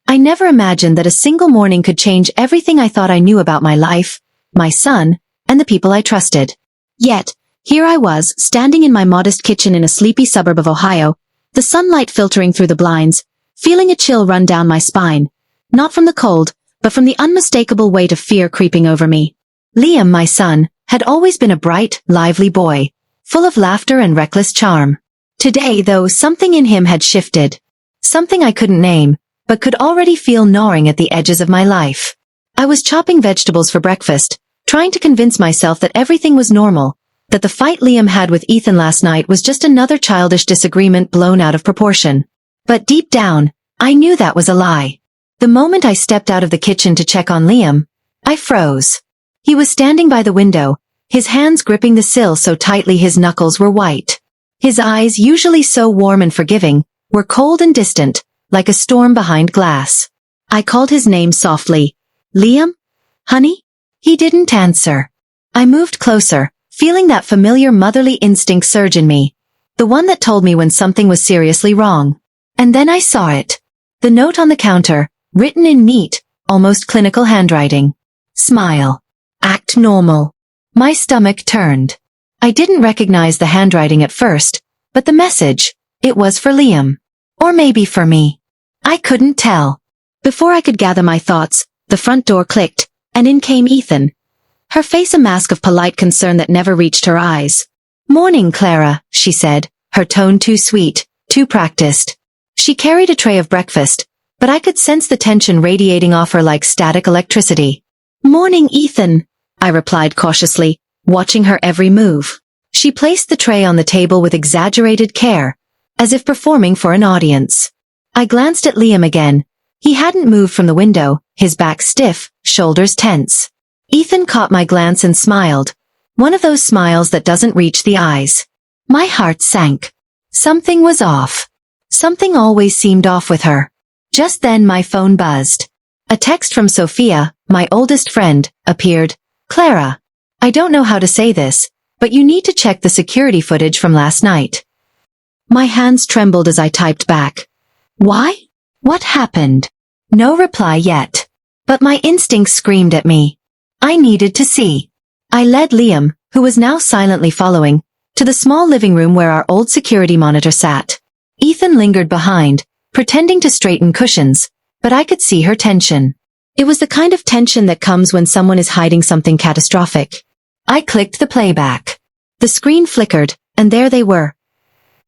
I never imagined that a single morning could change everything I thought I knew about my life, my son, and the people I trusted. Yet, here I was, standing in my modest kitchen in a sleepy suburb of Ohio, the sunlight filtering through the blinds, feeling a chill run down my spine. Not from the cold, but from the unmistakable weight of fear creeping over me. Liam, my son, had always been a bright, lively boy, full of laughter and reckless charm. Today, though, something in him had shifted. Something I couldn't name, but could already feel gnawing at the edges of my life. I was chopping vegetables for breakfast, trying to convince myself that everything was normal, that the fight Liam had with Ethan last night was just another childish disagreement blown out of proportion. But deep down, I knew that was a lie. The moment I stepped out of the kitchen to check on Liam, I froze. He was standing by the window, his hands gripping the sill so tightly his knuckles were white. His eyes, usually so warm and forgiving, were cold and distant, like a storm behind glass. I called his name softly. Liam? Honey? He didn't answer. I moved closer, feeling that familiar motherly instinct surge in me. The one that told me when something was seriously wrong. And then I saw it. The note on the counter, written in neat, almost clinical handwriting. Smile. Act normal. My stomach turned. I didn't recognize the handwriting at first, but the message, it was for Liam. Or maybe for me. I couldn't tell. Before I could gather my thoughts, the front door clicked, and in came Ethan. Her face a mask of polite concern that never reached her eyes. "Morning, Clara," she said, her tone too sweet, too practiced. She carried a tray of breakfast, but I could sense the tension radiating off her like static electricity. "Morning, Ethan," I replied cautiously, watching her every move. She placed the tray on the table with exaggerated care, as if performing for an audience. I glanced at Liam again. He hadn't moved from the window, his back stiff, shoulders tense. Ethan caught my glance and smiled. One of those smiles that doesn't reach the eyes. My heart sank. Something was off. Something always seemed off with her. Just then my phone buzzed. A text from Sophia, my oldest friend, appeared. "Clara, I don't know how to say this, but you need to check the security footage from last night." My hands trembled as I typed back. "Why? What happened?" No reply yet. But my instincts screamed at me. I needed to see. I led Liam, who was now silently following, to the small living room where our old security monitor sat. Ethan lingered behind, pretending to straighten cushions, but I could see her tension. It was the kind of tension that comes when someone is hiding something catastrophic. I clicked the playback. The screen flickered, and there they were.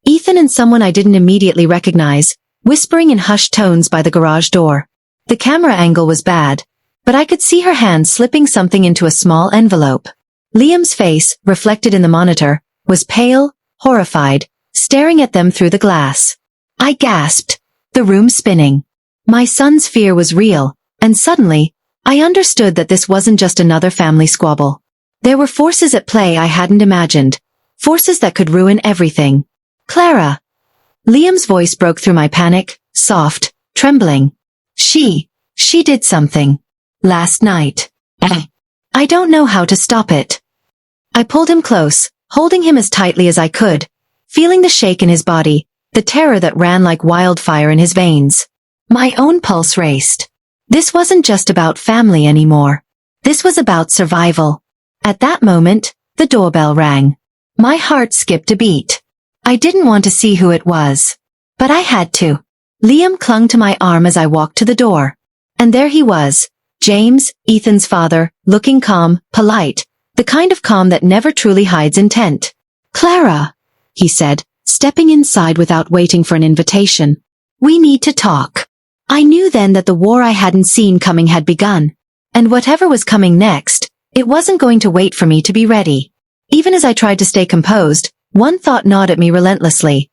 Ethan and someone I didn't immediately recognize, whispering in hushed tones by the garage door. The camera angle was bad, but I could see her hand slipping something into a small envelope. Liam's face, reflected in the monitor, was pale, horrified, staring at them through the glass. I gasped, the room spinning. My son's fear was real, and suddenly, I understood that this wasn't just another family squabble. There were forces at play I hadn't imagined, forces that could ruin everything. "Clara." Liam's voice broke through my panic, soft, trembling. She did something. Last night. I don't know how to stop it. I pulled him close, holding him as tightly as I could, feeling the shake in his body, the terror that ran like wildfire in his veins. My own pulse raced. This wasn't just about family anymore. This was about survival. At that moment, the doorbell rang. My heart skipped a beat. I didn't want to see who it was. But I had to. Liam clung to my arm as I walked to the door. And there he was, James, Ethan's father, looking calm, polite, the kind of calm that never truly hides intent. "Clara," he said, stepping inside without waiting for an invitation. "We need to talk." I knew then that the war I hadn't seen coming had begun. And whatever was coming next, it wasn't going to wait for me to be ready. Even as I tried to stay composed, one thought gnawed at me relentlessly.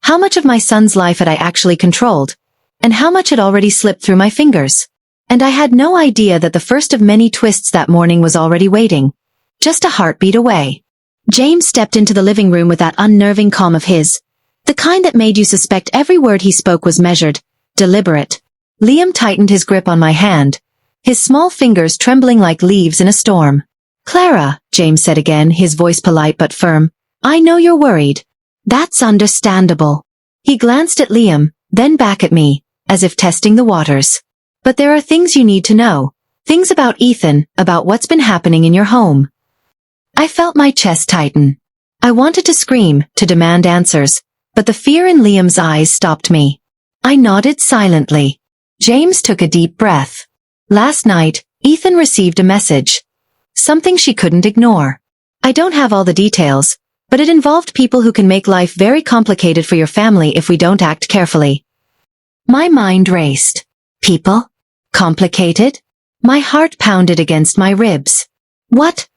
How much of my son's life had I actually controlled? And how much had already slipped through my fingers? And I had no idea that the first of many twists that morning was already waiting. Just a heartbeat away. James stepped into the living room with that unnerving calm of his. The kind that made you suspect every word he spoke was measured, deliberate. Liam tightened his grip on my hand, his small fingers trembling like leaves in a storm. "Clara," James said again, his voice polite but firm, "I know you're worried. That's understandable." He glanced at Liam, then back at me, as if testing the waters. But there are things you need to know. Things about Ethan, about what's been happening in your home. I felt my chest tighten. I wanted to scream, to demand answers, but the fear in Liam's eyes stopped me. I nodded silently. James took a deep breath. Last night, Ethan received a message. Something she couldn't ignore. I don't have all the details, but it involved people who can make life very complicated for your family if we don't act carefully. My mind raced. People? Complicated? My heart pounded against my ribs. What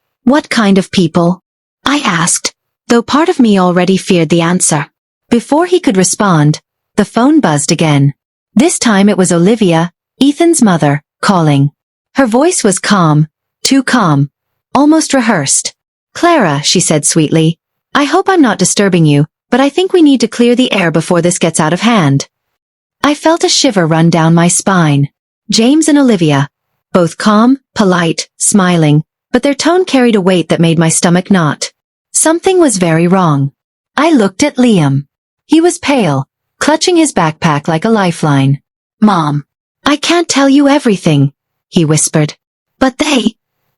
kind of people? I asked, though part of me already feared the answer. Before he could respond, the phone buzzed again. This time it was Olivia, Ethan's mother, calling. Her voice was calm, too calm, almost rehearsed. Clara, she said sweetly, I hope I'm not disturbing you, but I think we need to clear the air before this gets out of hand. I felt a shiver run down my spine. James and Olivia, both calm, polite, smiling, but their tone carried a weight that made my stomach knot. Something was very wrong. I looked at Liam. He was pale, clutching his backpack like a lifeline. Mom, I can't tell you everything, he whispered. But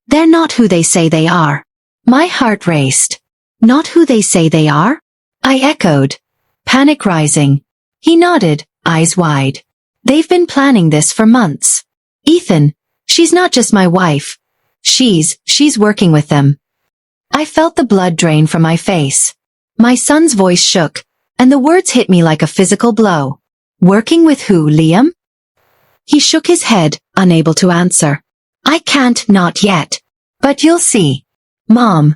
they're not who they say they are. My heart raced. Not who they say they are? I echoed, panic rising. He nodded, eyes wide. They've been planning this for months. Ethan, she's not just my wife. She's working with them. I felt the blood drain from my face. My son's voice shook, and the words hit me like a physical blow. Working with who, Liam? He shook his head, unable to answer. I can't, not yet. But you'll see. Mom,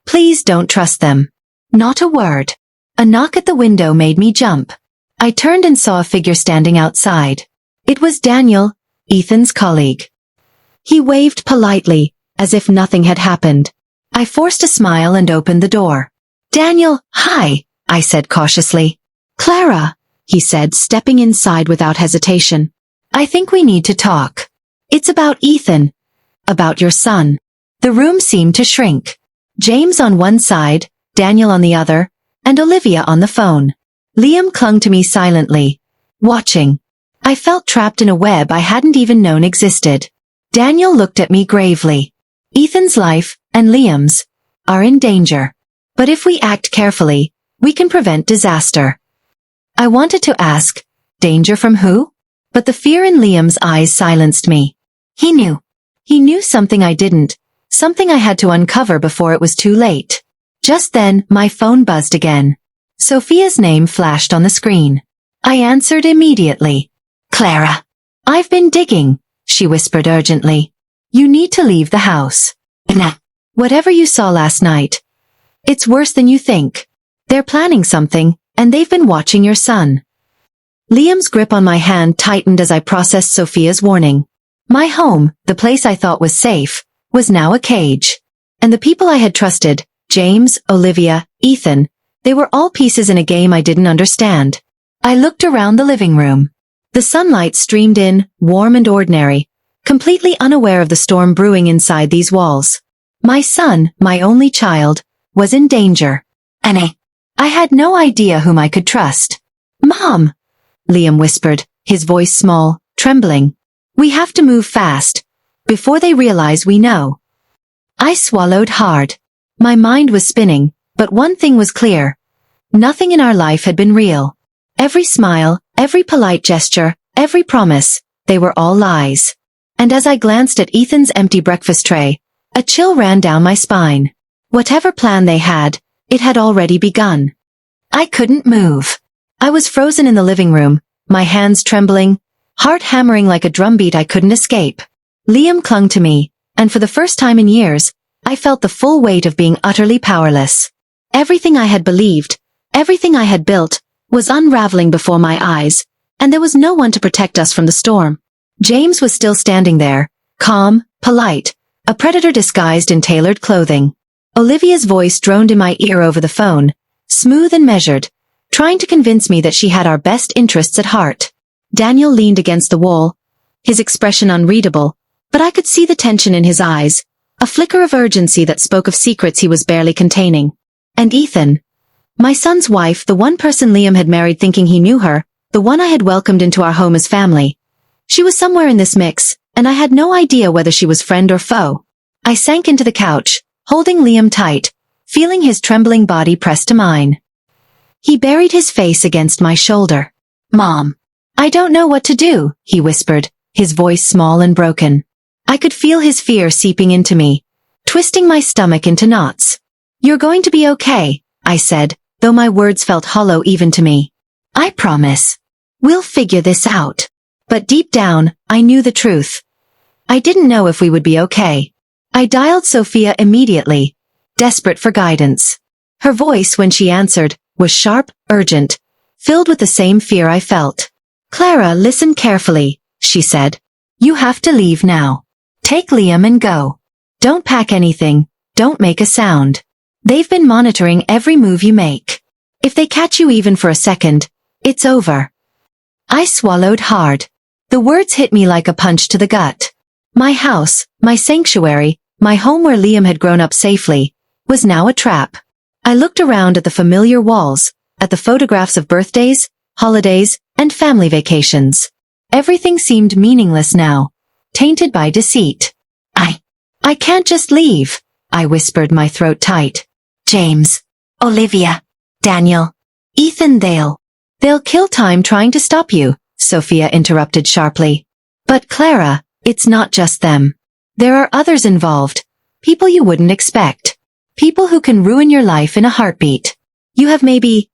please don't trust them. Not a word. A knock at the window made me jump. I turned and saw a figure standing outside. It was Daniel, Ethan's colleague. He waved politely, as if nothing had happened. I forced a smile and opened the door. Daniel, hi, I said cautiously. Clara, he said, stepping inside without hesitation. I think we need to talk. It's about Ethan. About your son. The room seemed to shrink. James on one side, Daniel on the other, and Olivia on the phone. Liam clung to me silently, watching. I felt trapped in a web I hadn't even known existed. Daniel looked at me gravely. Ethan's life, and Liam's, are in danger. But if we act carefully, we can prevent disaster. I wanted to ask, danger from who? But the fear in Liam's eyes silenced me. He knew. He knew something I didn't, something I had to uncover before it was too late. Just then, my phone buzzed again. Sophia's name flashed on the screen. I answered immediately. Clara. I've been digging, she whispered urgently. You need to leave the house. Nah. Whatever you saw last night. It's worse than you think. They're planning something, and they've been watching your son. Liam's grip on my hand tightened as I processed Sophia's warning. My home, the place I thought was safe, was now a cage. And the people I had trusted, James, Olivia, Ethan, they were all pieces in a game I didn't understand. I looked around the living room. The sunlight streamed in, warm and ordinary, completely unaware of the storm brewing inside these walls. My son, my only child, was in danger. And I had no idea whom I could trust. Mom, Liam whispered, his voice small, trembling. We have to move fast, before they realize we know. I swallowed hard. My mind was spinning, but one thing was clear. Nothing in our life had been real. Every smile, every polite gesture, every promise, they were all lies. And as I glanced at Ethan's empty breakfast tray, a chill ran down my spine. Whatever plan they had, it had already begun. I couldn't move. I was frozen in the living room, my hands trembling, heart hammering like a drumbeat I couldn't escape. Liam clung to me, and for the first time in years, I felt the full weight of being utterly powerless. Everything I had believed, everything I had built, was unraveling before my eyes, and there was no one to protect us from the storm. James was still standing there, calm, polite, a predator disguised in tailored clothing. Olivia's voice droned in my ear over the phone, smooth and measured, trying to convince me that she had our best interests at heart. Daniel leaned against the wall, his expression unreadable, but I could see the tension in his eyes, a flicker of urgency that spoke of secrets he was barely containing. And Ethan, my son's wife, the one person Liam had married thinking he knew her, the one I had welcomed into our home as family. She was somewhere in this mix, and I had no idea whether she was friend or foe. I sank into the couch, holding Liam tight, feeling his trembling body pressed to mine. He buried his face against my shoulder. "Mom, I don't know what to do," he whispered, his voice small and broken. I could feel his fear seeping into me, twisting my stomach into knots. "You're going to be okay," I said, though my words felt hollow even to me. "I promise. We'll figure this out." But deep down, I knew the truth. I didn't know if we would be okay. I dialed Sophia immediately, desperate for guidance. Her voice, when she answered, was sharp, urgent, filled with the same fear I felt. "Clara, listen carefully," she said. "You have to leave now. Take Liam and go. Don't pack anything, don't make a sound. They've been monitoring every move you make. If they catch you even for a second, it's over." I swallowed hard. The words hit me like a punch to the gut. My house, my sanctuary, my home where Liam had grown up safely, was now a trap. I looked around at the familiar walls, at the photographs of birthdays, holidays, and family vacations. Everything seemed meaningless now, tainted by deceit. I can't just leave," I whispered, my throat tight. "James, Olivia, Daniel, Ethan, they'll kill time trying to stop you," Sophia interrupted sharply. "But Clara, it's not just them. There are others involved, people you wouldn't expect. People who can ruin your life in a heartbeat. You have maybe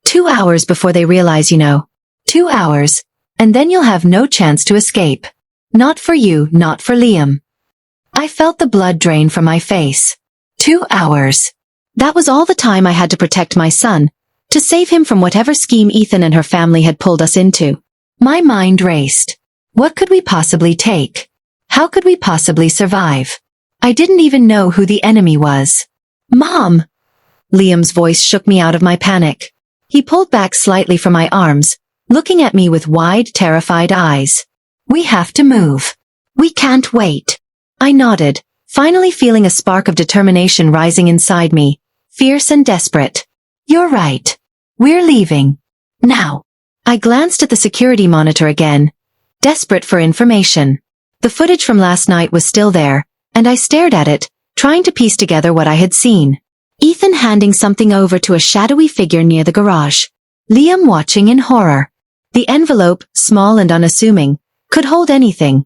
2 hours before they realize you know. 2 hours, and then you'll have no chance to escape. Not for you, not for Liam." I felt the blood drain from my face. 2 hours. That was all the time I had to protect my son, to save him from whatever scheme Ethan and her family had pulled us into. My mind raced. What could we possibly take? How could we possibly survive? I didn't even know who the enemy was. "Mom!" Liam's voice shook me out of my panic. He pulled back slightly from my arms, looking at me with wide, terrified eyes. "We have to move. We can't wait." I nodded, finally feeling a spark of determination rising inside me, fierce and desperate. "You're right. We're leaving. Now." I glanced at the security monitor again, desperate for information. The footage from last night was still there, and I stared at it, trying to piece together what I had seen. Ethan handing something over to a shadowy figure near the garage. Liam watching in horror. The envelope, small and unassuming, could hold anything.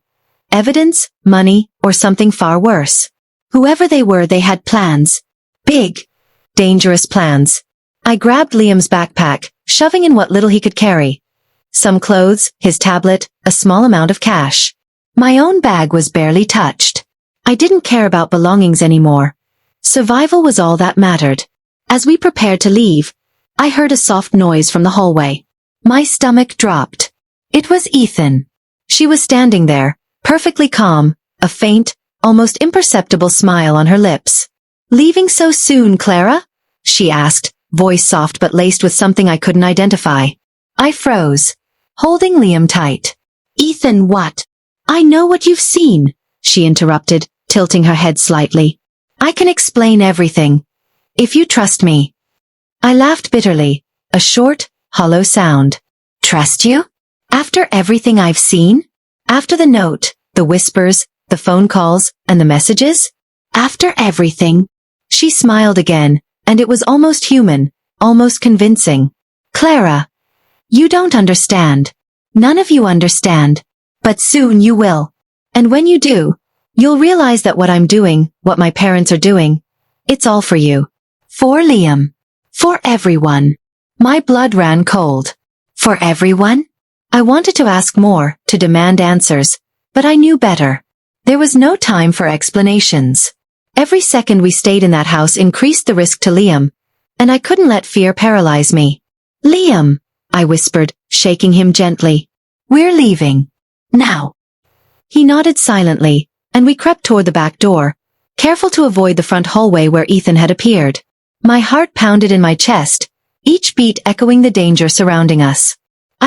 Evidence, money, or something far worse. Whoever they were, they had plans. Big, dangerous plans. I grabbed Liam's backpack, shoving in what little he could carry. Some clothes, his tablet, a small amount of cash. My own bag was barely touched. I didn't care about belongings anymore. Survival was all that mattered. As we prepared to leave, I heard a soft noise from the hallway. My stomach dropped. It was Ethan. She was standing there, perfectly calm, a faint, almost imperceptible smile on her lips. "Leaving so soon, Clara?" she asked, voice soft but laced with something I couldn't identify. I froze, holding Liam tight. "Ethan, what?" "I know what you've seen," she interrupted, tilting her head slightly. "I can explain everything. If you trust me." I laughed bitterly, a short, hollow sound. "Trust you? After everything I've seen? After the note, the whispers, the phone calls, and the messages? After everything?" She smiled again, and it was almost human, almost convincing. "Clara, you don't understand. None of you understand. But soon you will. And when you do, you'll realize that what I'm doing, what my parents are doing, it's all for you. For Liam. For everyone." My blood ran cold. For everyone? I wanted to ask more, to demand answers, but I knew better. There was no time for explanations. Every second we stayed in that house increased the risk to Liam, and I couldn't let fear paralyze me. "Liam," I whispered, shaking him gently. "We're leaving. Now." He nodded silently, and we crept toward the back door, careful to avoid the front hallway where Ethan had appeared. My heart pounded in my chest, each beat echoing the danger surrounding us.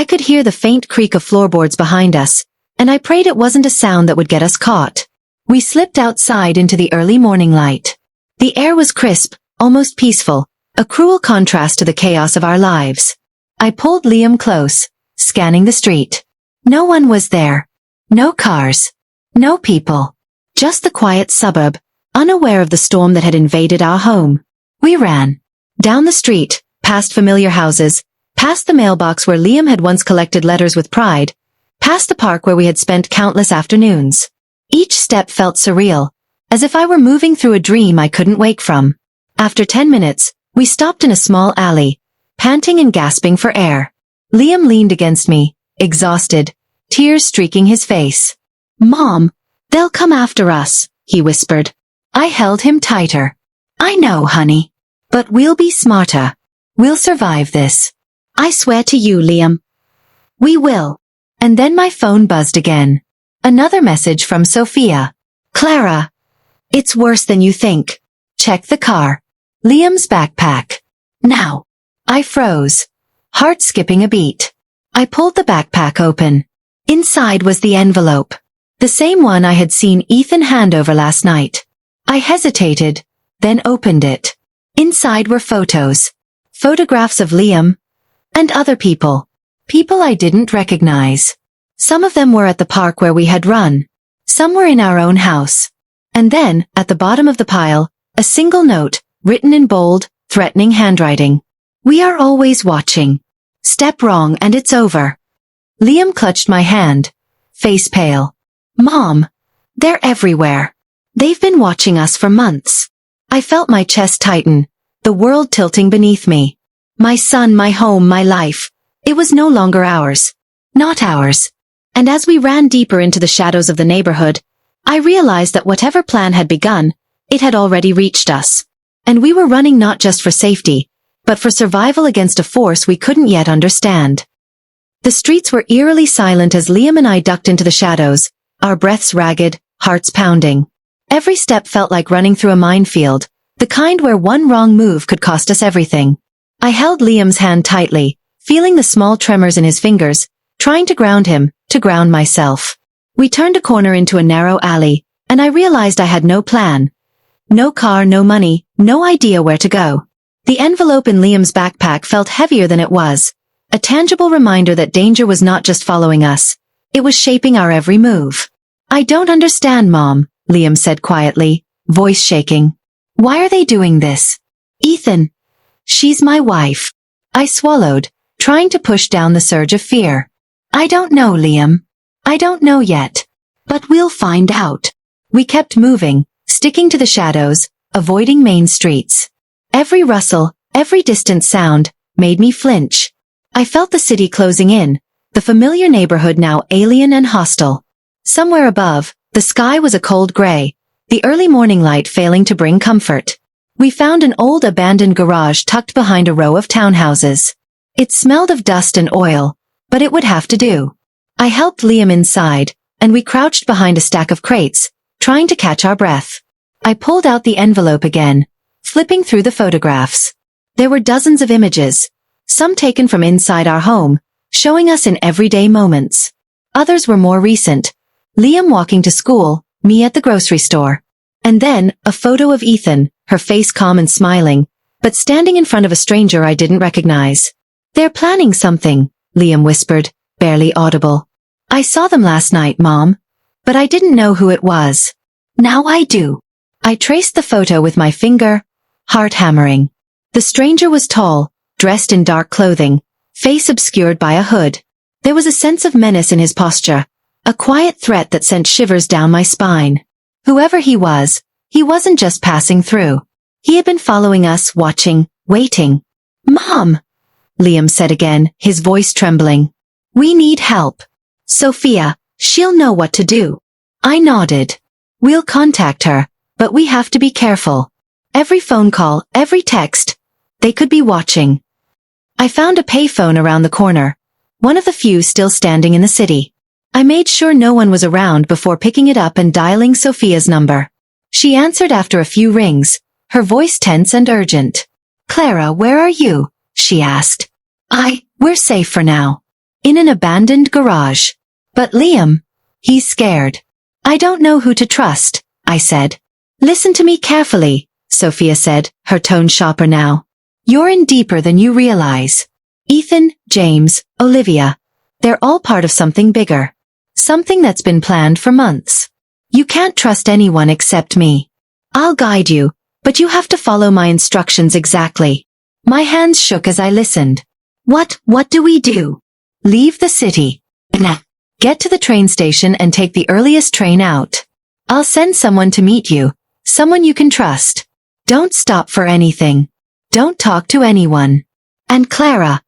I could hear the faint creak of floorboards behind us, and I prayed it wasn't a sound that would get us caught. We slipped outside into the early morning light. The air was crisp, almost peaceful, a cruel contrast to the chaos of our lives. I pulled Liam close, scanning the street. No one was there. No cars. No people. Just the quiet suburb, unaware of the storm that had invaded our home. We ran. Down the street, past familiar houses, past the mailbox where Liam had once collected letters with pride, past the park where we had spent countless afternoons. Each step felt surreal, as if I were moving through a dream I couldn't wake from. After 10 minutes, we stopped in a small alley, panting and gasping for air. Liam leaned against me, exhausted, tears streaking his face. "Mom, they'll come after us," he whispered. I held him tighter. "I know, honey. But we'll be smarter. We'll survive this. I swear to you, Liam. We will." And then my phone buzzed again. Another message from Sophia. "Clara. It's worse than you think. Check the car. Liam's backpack. Now." I froze, heart skipping a beat. I pulled the backpack open. Inside was the envelope. The same one I had seen Ethan hand over last night. I hesitated, then opened it. Inside were photos. Photographs of Liam. And other people. People I didn't recognize. Some of them were at the park where we had run. Some were in our own house. And then, at the bottom of the pile, a single note, written in bold, threatening handwriting. "We are always watching. Step wrong and it's over." Liam clutched my hand, face pale. "Mom, they're everywhere. They've been watching us for months." I felt my chest tighten, the world tilting beneath me. My son, my home, my life. It was no longer ours. Not ours. And as we ran deeper into the shadows of the neighborhood, I realized that whatever plan had begun, it had already reached us. And we were running not just for safety, but for survival against a force we couldn't yet understand. The streets were eerily silent as Liam and I ducked into the shadows, our breaths ragged, hearts pounding. Every step felt like running through a minefield, the kind where one wrong move could cost us everything. I held Liam's hand tightly, feeling the small tremors in his fingers, trying to ground him, to ground myself. We turned a corner into a narrow alley, and I realized I had no plan. No car, no money, no idea where to go. The envelope in Liam's backpack felt heavier than it was, a tangible reminder that danger was not just following us, it was shaping our every move. "I don't understand, Mom," Liam said quietly, voice shaking. "Why are they doing this?" "Ethan. She's my wife." I swallowed, trying to push down the surge of fear. "I don't know, Liam. I don't know yet. But we'll find out." We kept moving, sticking to the shadows, avoiding main streets. Every rustle, every distant sound, made me flinch. I felt the city closing in, the familiar neighborhood now alien and hostile. Somewhere above, the sky was a cold gray, the early morning light failing to bring comfort. We found an old abandoned garage tucked behind a row of townhouses. It smelled of dust and oil, but it would have to do. I helped Liam inside, and we crouched behind a stack of crates, trying to catch our breath. I pulled out the envelope again, flipping through the photographs. There were dozens of images, some taken from inside our home, showing us in everyday moments. Others were more recent. Liam walking to school, me at the grocery store. And then, a photo of Ethan, her face calm and smiling, but standing in front of a stranger I didn't recognize. "They're planning something," Liam whispered, barely audible. "I saw them last night, Mom. But I didn't know who it was. Now I do." I traced the photo with my finger, heart hammering. The stranger was tall, dressed in dark clothing, face obscured by a hood. There was a sense of menace in his posture, a quiet threat that sent shivers down my spine. Whoever he wasn't just passing through. He had been following us, watching, waiting. "Mom," Liam said again, his voice trembling. "We need help. Sophia, she'll know what to do." I nodded. "We'll contact her, but we have to be careful. Every phone call, every text. They could be watching." I found a payphone around the corner, one of the few still standing in the city. I made sure no one was around before picking it up and dialing Sophia's number. She answered after a few rings, her voice tense and urgent. "Clara, where are you?" she asked. We're safe for now. In an abandoned garage. But Liam, he's scared. "I don't know who to trust," I said. "Listen to me carefully," Sophia said, her tone sharper now. "You're in deeper than you realize. Ethan, James, Olivia. They're all part of something bigger. Something that's been planned for months. You can't trust anyone except me. I'll guide you, but you have to follow my instructions exactly. My hands shook as I listened. What do we do? Leave the city. Nah. Get to the train station and take the earliest train out. I'll send someone to meet you, someone you can trust. Don't stop for anything. Don't talk to anyone. And Clara,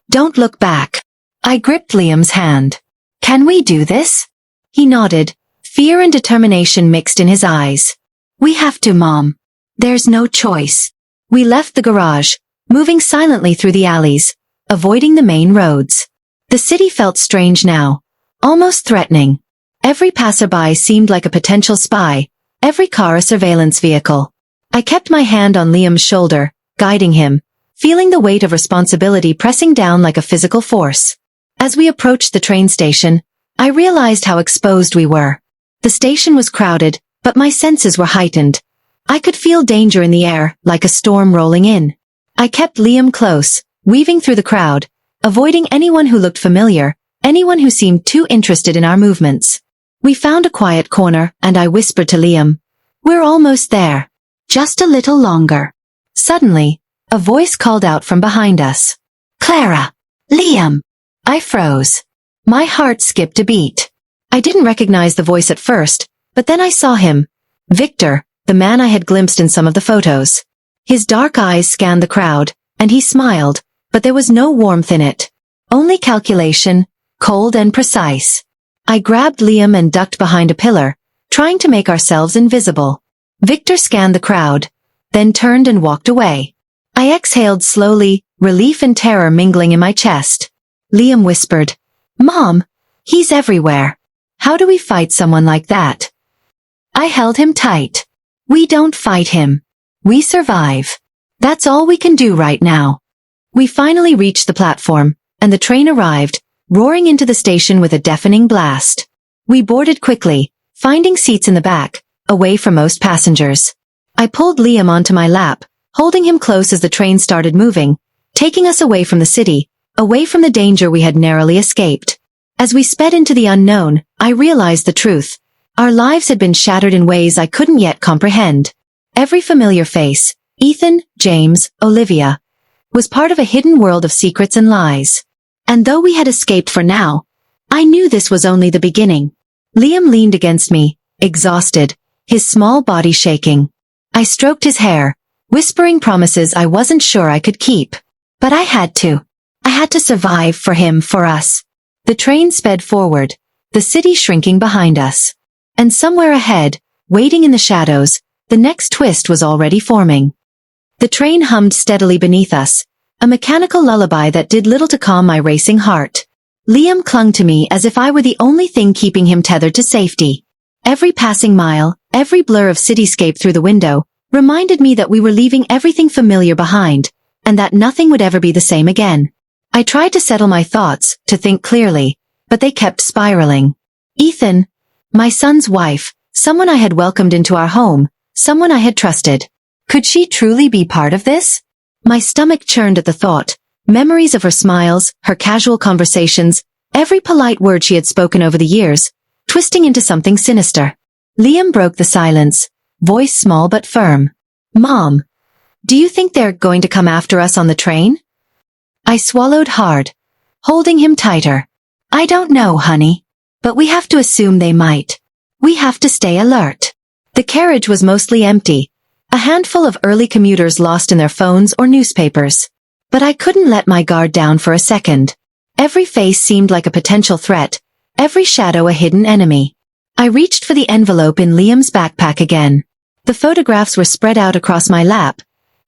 don't look back. I gripped Liam's hand. Can we do this? He nodded, fear and determination mixed in his eyes. We have to, Mom. There's no choice. We left the garage, moving silently through the alleys, avoiding the main roads. The city felt strange now, almost threatening. Every passerby seemed like a potential spy, every car a surveillance vehicle. I kept my hand on Liam's shoulder, guiding him, feeling the weight of responsibility pressing down like a physical force. As we approached the train station, I realized how exposed we were. The station was crowded, but my senses were heightened. I could feel danger in the air, like a storm rolling in. I kept Liam close, weaving through the crowd, avoiding anyone who looked familiar, anyone who seemed too interested in our movements. We found a quiet corner, and I whispered to Liam, "We're almost there. Just a little longer." Suddenly, a voice called out from behind us. "Clara! Liam!" I froze. My heart skipped a beat. I didn't recognize the voice at first, but then I saw him. Victor, the man I had glimpsed in some of the photos. His dark eyes scanned the crowd, and he smiled, but there was no warmth in it. Only calculation, cold and precise. I grabbed Liam and ducked behind a pillar, trying to make ourselves invisible. Victor scanned the crowd, then turned and walked away. I exhaled slowly, relief and terror mingling in my chest. Liam whispered, "Mom, he's everywhere. How do we fight someone like that?" I held him tight. We don't fight him. We survive. That's all we can do right now. We finally reached the platform, and the train arrived, roaring into the station with a deafening blast. We boarded quickly, finding seats in the back, away from most passengers. I pulled Liam onto my lap, holding him close as the train started moving, taking us away from the city, away from the danger we had narrowly escaped. As we sped into the unknown, I realized the truth. Our lives had been shattered in ways I couldn't yet comprehend. Every familiar face, Ethan, James, Olivia, was part of a hidden world of secrets and lies. And though we had escaped for now, I knew this was only the beginning. Liam leaned against me, exhausted, his small body shaking. I stroked his hair, whispering promises I wasn't sure I could keep. But I had to. I had to survive for him, for us. The train sped forward, the city shrinking behind us. And somewhere ahead, waiting in the shadows, the next twist was already forming. The train hummed steadily beneath us, a mechanical lullaby that did little to calm my racing heart. Liam clung to me as if I were the only thing keeping him tethered to safety. Every passing mile, every blur of cityscape through the window, reminded me that we were leaving everything familiar behind, and that nothing would ever be the same again. I tried to settle my thoughts, to think clearly, but they kept spiraling. Ethan, my son's wife, someone I had welcomed into our home, someone I had trusted. Could she truly be part of this? My stomach churned at the thought. Memories of her smiles, her casual conversations, every polite word she had spoken over the years, twisting into something sinister. Liam broke the silence, voice small but firm. "Mom, do you think they're going to come after us on the train?" I swallowed hard, holding him tighter. "I don't know, honey. But we have to assume they might. We have to stay alert." The carriage was mostly empty, a handful of early commuters lost in their phones or newspapers. But I couldn't let my guard down for a second. Every face seemed like a potential threat, every shadow a hidden enemy. I reached for the envelope in Liam's backpack again. The photographs were spread out across my lap,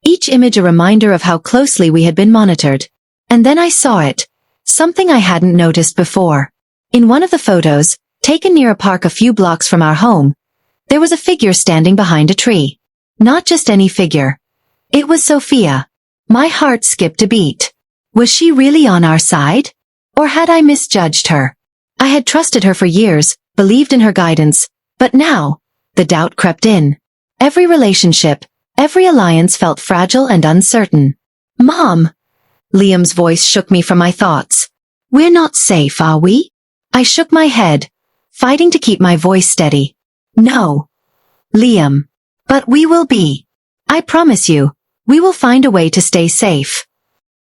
each image a reminder of how closely we had been monitored. And then I saw it, something I hadn't noticed before. In one of the photos, taken near a park a few blocks from our home, there was a figure standing behind a tree. Not just any figure. It was Sophia. My heart skipped a beat. Was she really on our side? Or had I misjudged her? I had trusted her for years, believed in her guidance, but now, the doubt crept in. Every relationship, every alliance felt fragile and uncertain. "Mom!" Liam's voice shook me from my thoughts. We're not safe, are we? I shook my head, fighting to keep my voice steady. No, Liam. But we will be. I promise you, we will find a way to stay safe.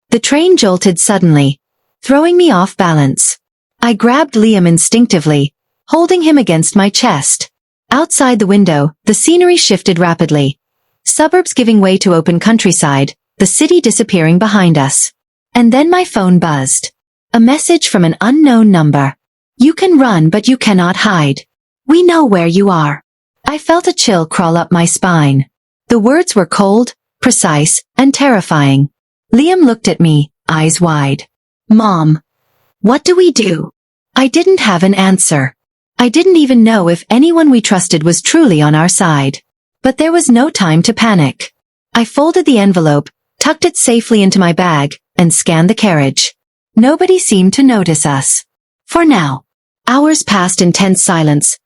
The train jolted suddenly, throwing me off balance. I grabbed Liam instinctively, holding him against my chest. Outside the window, the scenery shifted rapidly. Suburbs giving way to open countryside, the city disappearing behind us. And then my phone buzzed. A message from an unknown number. You can run but you cannot hide. We know where you are. I felt a chill crawl up my spine. The words were cold, precise, and terrifying. Liam looked at me, eyes wide. Mom, what do we do? I didn't have an answer. I didn't even know if anyone we trusted was truly on our side. But there was no time to panic. I folded the envelope, tucked it safely into my bag, and scanned the carriage. Nobody seemed to notice us. For now. Hours passed in tense silence,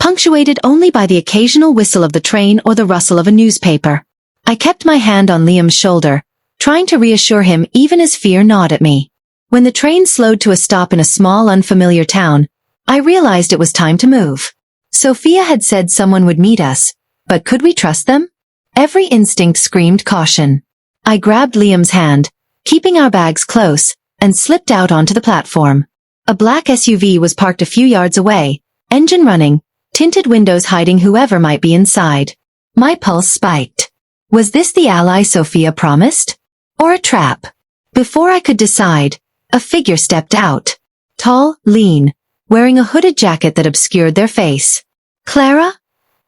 punctuated only by the occasional whistle of the train or the rustle of a newspaper. I kept my hand on Liam's shoulder, trying to reassure him even as fear gnawed at me. When the train slowed to a stop in a small unfamiliar town, I realized it was time to move. Sophia had said someone would meet us, but could we trust them? Every instinct screamed caution. I grabbed Liam's hand, keeping our bags close, and slipped out onto the platform. A black SUV was parked a few yards away, engine running, tinted windows hiding whoever might be inside. My pulse spiked. Was this the ally Sophia promised? Or a trap? Before I could decide, a figure stepped out. Tall, lean, wearing a hooded jacket that obscured their face. Clara?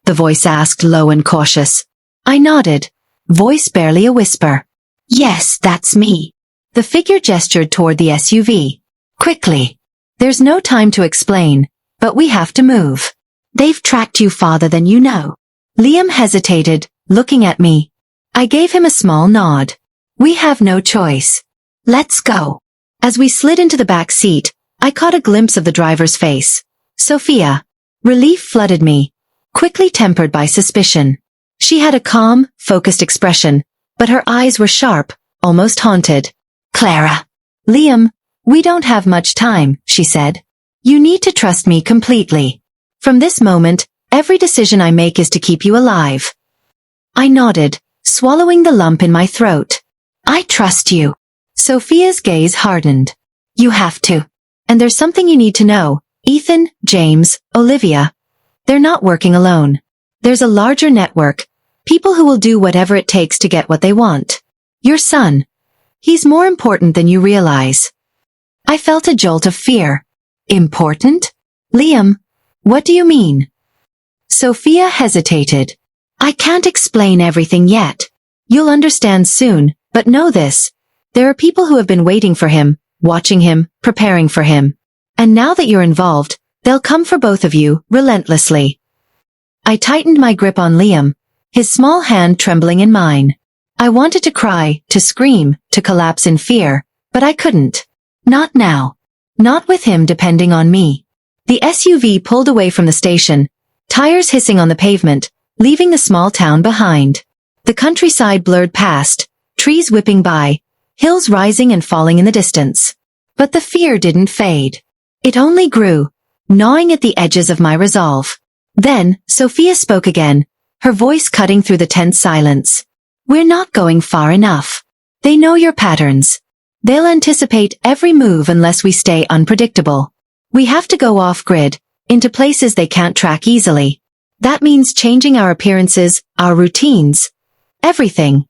The voice asked, low and cautious. I nodded, voice barely a whisper. Yes, that's me. The figure gestured toward the SUV. Quickly. There's no time to explain, but we have to move. They've tracked you farther than you know. Liam hesitated, looking at me. I gave him a small nod. We have no choice. Let's go. As we slid into the back seat, I caught a glimpse of the driver's face. Sophia. Relief flooded me, quickly tempered by suspicion. She had a calm, focused expression, but her eyes were sharp, almost haunted. Clara. Liam, we don't have much time, she said. You need to trust me completely. From this moment, every decision I make is to keep you alive. I nodded, swallowing the lump in my throat. I trust you. Sophia's gaze hardened. You have to. And there's something you need to know. Ethan, James, Olivia. They're not working alone. There's a larger network. People who will do whatever it takes to get what they want. Your son. He's more important than you realize. I felt a jolt of fear. Important? Liam, what do you mean? Sophia hesitated. I can't explain everything yet. You'll understand soon, but know this. There are people who have been waiting for him, watching him, preparing for him. And now that you're involved, they'll come for both of you, relentlessly. I tightened my grip on Liam, his small hand trembling in mine. I wanted to cry, to scream, to collapse in fear, but I couldn't. Not now. Not with him depending on me. The SUV pulled away from the station, tires hissing on the pavement, leaving the small town behind. The countryside blurred past, trees whipping by, hills rising and falling in the distance. But the fear didn't fade. It only grew, gnawing at the edges of my resolve. Then, Sophia spoke again, her voice cutting through the tense silence. We're not going far enough. They know your patterns. They'll anticipate every move unless we stay unpredictable. We have to go off-grid, into places they can't track easily. That means changing our appearances, our routines. Everything.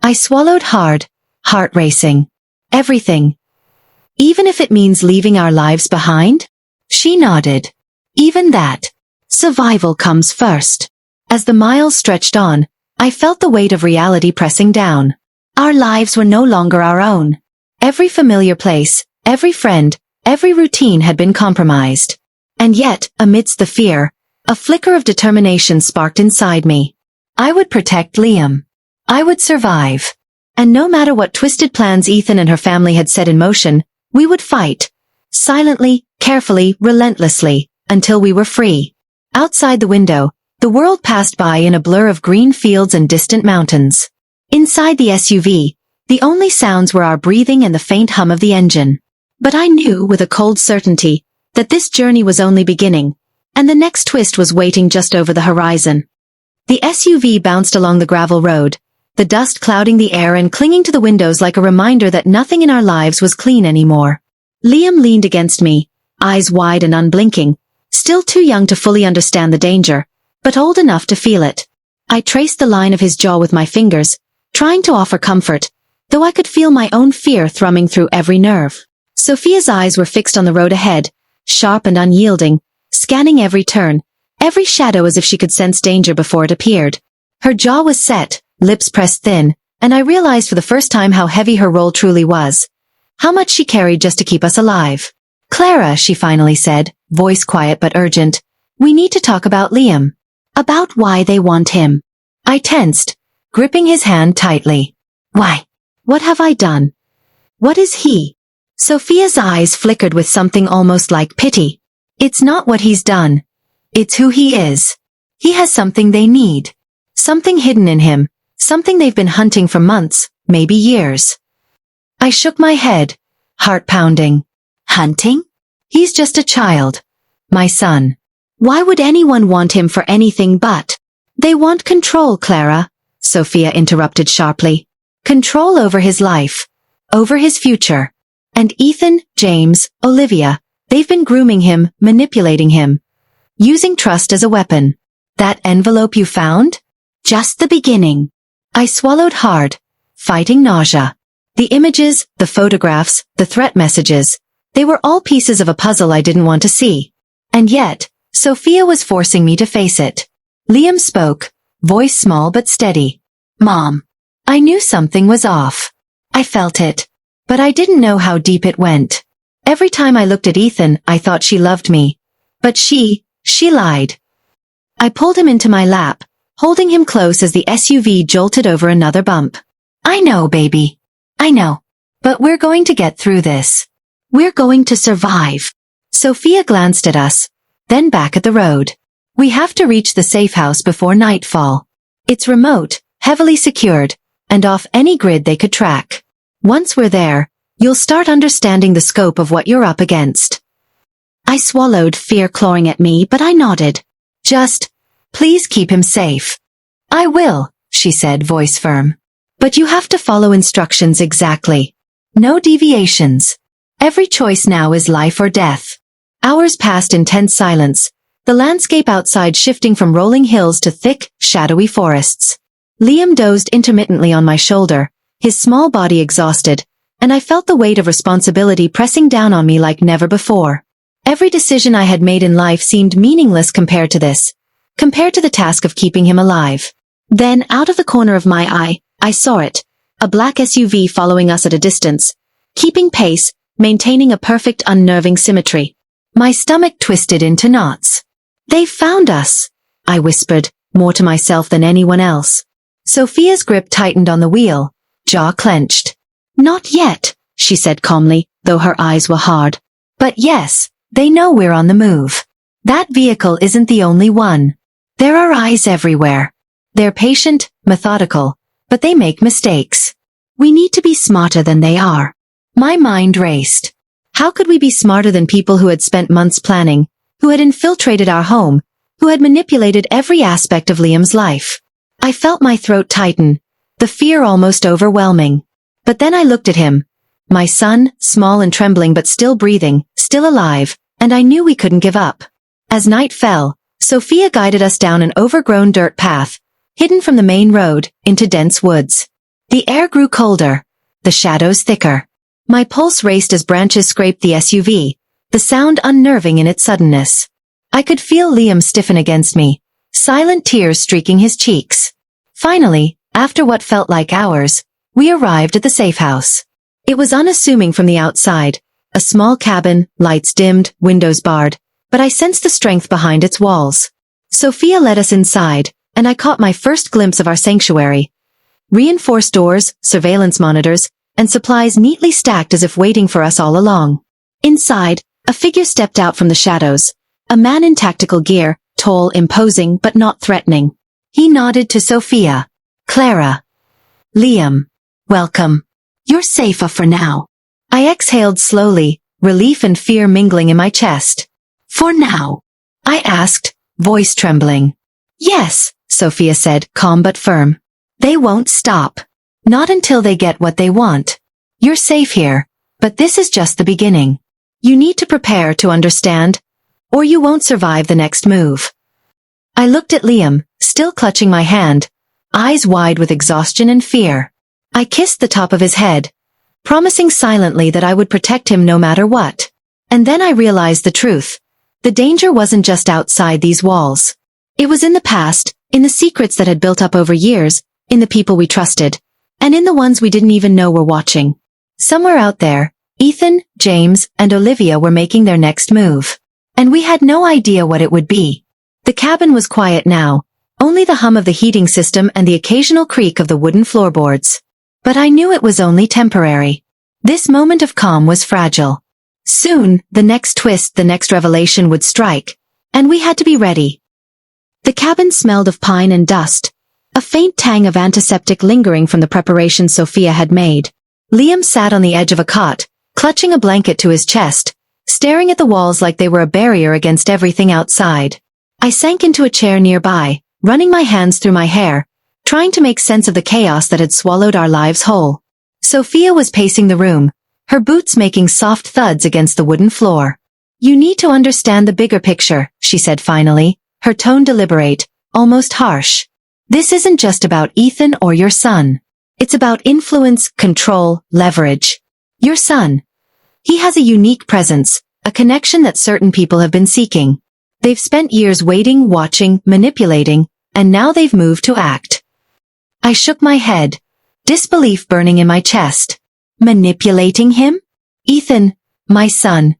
I swallowed hard, heart racing. Everything. Even if it means leaving our lives behind? She nodded. Even that. Survival comes first. As the miles stretched on, I felt the weight of reality pressing down. Our lives were no longer our own. Every familiar place, every friend, every routine had been compromised. And yet, amidst the fear, a flicker of determination sparked inside me. I would protect Liam. I would survive. And no matter what twisted plans Ethan and her family had set in motion, we would fight. Silently, carefully, relentlessly, until we were free. Outside the window, the world passed by in a blur of green fields and distant mountains. Inside the SUV, the only sounds were our breathing and the faint hum of the engine. But I knew with a cold certainty that this journey was only beginning, and the next twist was waiting just over the horizon. The SUV bounced along the gravel road, the dust clouding the air and clinging to the windows like a reminder that nothing in our lives was clean anymore. Liam leaned against me, eyes wide and unblinking, still too young to fully understand the danger, but old enough to feel it. I traced the line of his jaw with my fingers, trying to offer comfort, though I could feel my own fear thrumming through every nerve. Sophia's eyes were fixed on the road ahead, sharp and unyielding, scanning every turn, every shadow as if she could sense danger before it appeared. Her jaw was set, lips pressed thin, and I realized for the first time how heavy her role truly was. How much she carried just to keep us alive. "Clara," she finally said, voice quiet but urgent, "we need to talk about Liam. About why they want him." I tensed, gripping his hand tightly. "Why? What have I done? What is he?" Sophia's eyes flickered with something almost like pity. "It's not what he's done. It's who he is. He has something they need. Something hidden in him, something they've been hunting for months, maybe years." I shook my head, heart pounding. "Hunting? He's just a child. My son. Why would anyone want him for anything but?" "They want control, Clara," Sophia interrupted sharply. "Control over his life. Over his future. And Ethan, James, Olivia, they've been grooming him, manipulating him. Using trust as a weapon. That envelope you found? Just the beginning." I swallowed hard, fighting nausea. The images, the photographs, the threat messages, they were all pieces of a puzzle I didn't want to see. And yet, Sophia was forcing me to face it. Liam spoke, voice small but steady. "Mom." I knew something was off. I felt it. But I didn't know how deep it went. Every time I looked at Ethan, I thought she loved me. But she lied. I pulled him into my lap, holding him close as the SUV jolted over another bump. "I know, baby. I know. But we're going to get through this. We're going to survive." Sophia glanced at us, then back at the road. "We have to reach the safe house before nightfall. It's remote, heavily secured, and off any grid they could track. Once we're there, you'll start understanding the scope of what you're up against." I swallowed, fear clawing at me, but I nodded. "Just, please keep him safe." "I will," she said, voice firm. "But you have to follow instructions exactly. No deviations. Every choice now is life or death." Hours passed in tense silence, the landscape outside shifting from rolling hills to thick, shadowy forests. Liam dozed intermittently on my shoulder, his small body exhausted, and I felt the weight of responsibility pressing down on me like never before. Every decision I had made in life seemed meaningless compared to this, compared to the task of keeping him alive. Then, out of the corner of my eye, I saw it, a black SUV following us at a distance, keeping pace, maintaining a perfect unnerving symmetry. My stomach twisted into knots. "They found us," I whispered, more to myself than anyone else. Sophia's grip tightened on the wheel, jaw clenched. "Not yet," she said calmly, though her eyes were hard. "But yes, they know we're on the move. That vehicle isn't the only one. There are eyes everywhere. They're patient, methodical, but they make mistakes. We need to be smarter than they are." My mind raced. How could we be smarter than people who had spent months planning, who had infiltrated our home, who had manipulated every aspect of Liam's life? I felt my throat tighten, the fear almost overwhelming. But then I looked at him. My son, small and trembling but still breathing, still alive, and I knew we couldn't give up. As night fell, Sophia guided us down an overgrown dirt path, hidden from the main road, into dense woods. The air grew colder, the shadows thicker. My pulse raced as branches scraped the SUV, the sound unnerving in its suddenness. I could feel Liam stiffen against me, silent tears streaking his cheeks. Finally, after what felt like hours, we arrived at the safe house. It was unassuming from the outside, a small cabin, lights dimmed, windows barred, but I sensed the strength behind its walls. Sophia led us inside, and I caught my first glimpse of our sanctuary. Reinforced doors, surveillance monitors, and supplies neatly stacked as if waiting for us all along. Inside, a figure stepped out from the shadows, a man in tactical gear, tall, imposing, but not threatening. He nodded to Sophia. "Clara. Liam. Welcome. You're safer for now." I exhaled slowly, relief and fear mingling in my chest. For now? I asked, voice trembling. Yes, Sophia said, calm but firm. They won't stop. Not until they get what they want. You're safe here, but this is just the beginning. You need to prepare to understand, or you won't survive the next move. I looked at Liam, still clutching my hand, eyes wide with exhaustion and fear. I kissed the top of his head, promising silently that I would protect him no matter what. And then I realized the truth. The danger wasn't just outside these walls. It was in the past, in the secrets that had built up over years, in the people we trusted, and in the ones we didn't even know were watching. Somewhere out there, Ethan, James, and Olivia were making their next move. And we had no idea what it would be. The cabin was quiet now, only the hum of the heating system and the occasional creak of the wooden floorboards. But I knew it was only temporary. This moment of calm was fragile. Soon, the next twist, the next revelation would strike, and we had to be ready. The cabin smelled of pine and dust, a faint tang of antiseptic lingering from the preparations Sophia had made. Liam sat on the edge of a cot, clutching a blanket to his chest, staring at the walls like they were a barrier against everything outside. I sank into a chair nearby, running my hands through my hair, trying to make sense of the chaos that had swallowed our lives whole. Sophia was pacing the room, her boots making soft thuds against the wooden floor. You need to understand the bigger picture, she said finally, her tone deliberate, almost harsh. This isn't just about Ethan or your son. It's about influence, control, leverage. Your son. He has a unique presence, a connection that certain people have been seeking. They've spent years waiting, watching, manipulating, and now they've moved to act. I shook my head, disbelief burning in my chest. Manipulating him? Ethan, my son.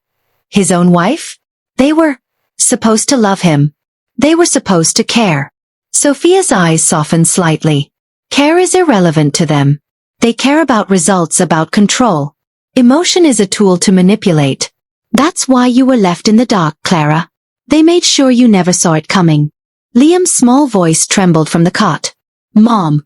His own wife? They were supposed to love him. They were supposed to care. Sophia's eyes softened slightly. Care is irrelevant to them. They care about results, about control. Emotion is a tool to manipulate. That's why you were left in the dark, Clara. They made sure you never saw it coming. Liam's small voice trembled from the cot. Mom.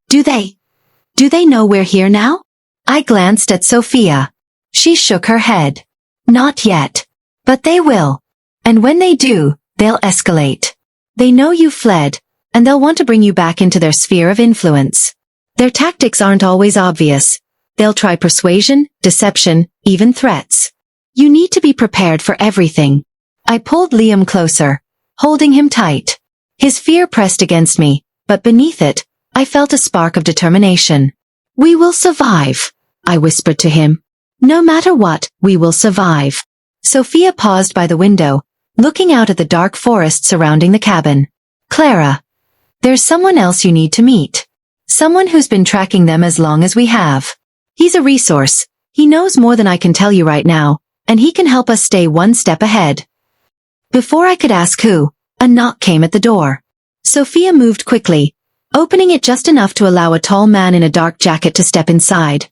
Do they know we're here now? I glanced at Sophia. She shook her head. Not yet. But they will. And when they do, they'll escalate. They know you fled, and they'll want to bring you back into their sphere of influence. Their tactics aren't always obvious. They'll try persuasion, deception, even threats. You need to be prepared for everything. I pulled Liam closer, holding him tight. His fear pressed against me, but beneath it, I felt a spark of determination. We will survive, I whispered to him. No matter what, we will survive. Sophia paused by the window, looking out at the dark forest surrounding the cabin. Clara. There's someone else you need to meet. Someone who's been tracking them as long as we have. He's a resource. He knows more than I can tell you right now, and he can help us stay one step ahead. Before I could ask who, a knock came at the door. Sophia moved quickly, opening it just enough to allow a tall man in a dark jacket to step inside.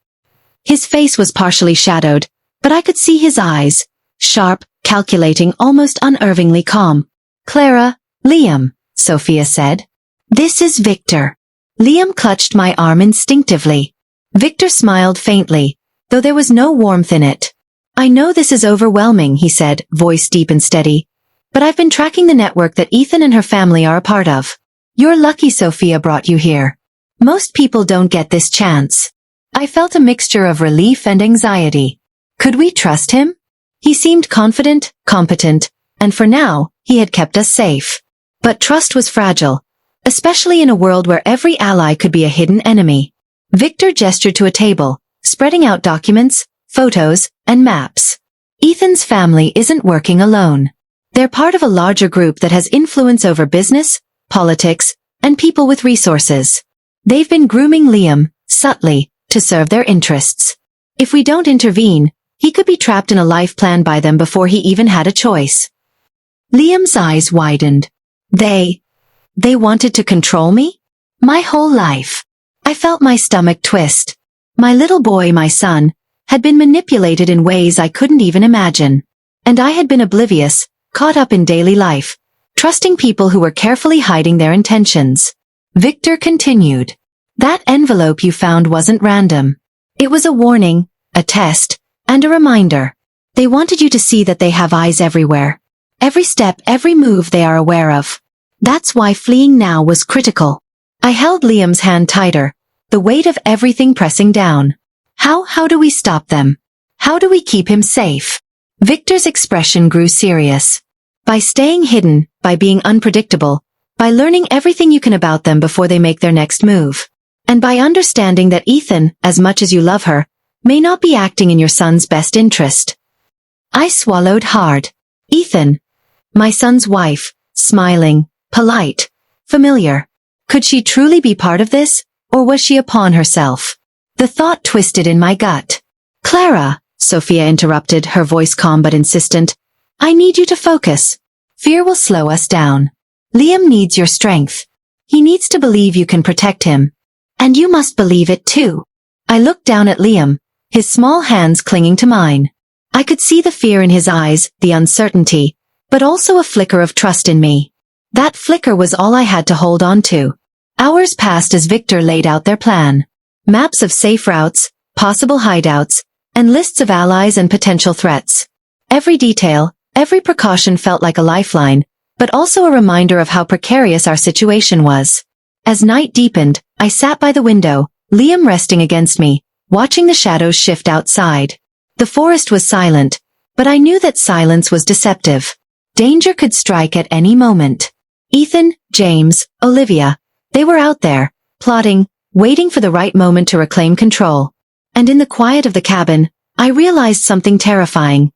His face was partially shadowed, but I could see his eyes, sharp, calculating, almost unnervingly calm. Clara, Liam, Sophia said. This is Victor. Liam clutched my arm instinctively. Victor smiled faintly, though there was no warmth in it. I know this is overwhelming, he said, voice deep and steady. But I've been tracking the network that Ethan and her family are a part of. You're lucky Sophia brought you here. Most people don't get this chance. I felt a mixture of relief and anxiety. Could we trust him? He seemed confident, competent, and for now, he had kept us safe. But trust was fragile, especially in a world where every ally could be a hidden enemy. Victor gestured to a table, spreading out documents, photos, and maps. Ethan's family isn't working alone. They're part of a larger group that has influence over business, politics, and people with resources. They've been grooming Liam, subtly, to serve their interests. If we don't intervene, he could be trapped in a life planned by them before he even had a choice. Liam's eyes widened. They wanted to control me? My whole life. I felt my stomach twist. My little boy, my son, had been manipulated in ways I couldn't even imagine. And I had been oblivious, caught up in daily life, trusting people who were carefully hiding their intentions. Victor continued. That envelope you found wasn't random. It was a warning, a test, and a reminder. They wanted you to see that they have eyes everywhere. Every step, every move they are aware of. That's why fleeing now was critical. I held Liam's hand tighter, the weight of everything pressing down. How do we stop them? How do we keep him safe? Victor's expression grew serious. By staying hidden, by being unpredictable, by learning everything you can about them before they make their next move. And by understanding that Ethan, as much as you love her, may not be acting in your son's best interest. I swallowed hard. Ethan, my son's wife, smiling, polite, familiar. Could she truly be part of this, or was she a pawn herself? The thought twisted in my gut. Clara, Sophia interrupted, her voice calm but insistent. I need you to focus. Fear will slow us down. Liam needs your strength. He needs to believe you can protect him. And you must believe it too. I looked down at Liam, his small hands clinging to mine. I could see the fear in his eyes, the uncertainty, but also a flicker of trust in me. That flicker was all I had to hold on to. Hours passed as Victor laid out their plan. Maps of safe routes, possible hideouts, and lists of allies and potential threats. Every detail, every precaution felt like a lifeline, but also a reminder of how precarious our situation was. As night deepened, I sat by the window, Liam resting against me, watching the shadows shift outside. The forest was silent, but I knew that silence was deceptive. Danger could strike at any moment. Ethan, James, Olivia, they were out there, plotting, waiting for the right moment to reclaim control. And in the quiet of the cabin, I realized something terrifying.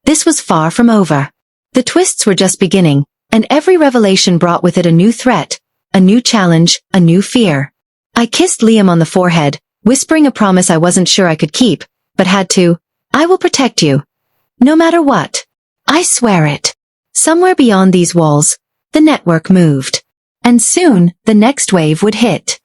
This was far from over. The twists were just beginning, and every revelation brought with it a new threat, a new challenge, a new fear. I kissed Liam on the forehead, whispering a promise I wasn't sure I could keep, but had to. I will protect you. No matter what. I swear it. Somewhere beyond these walls, the network moved. And soon, the next wave would hit.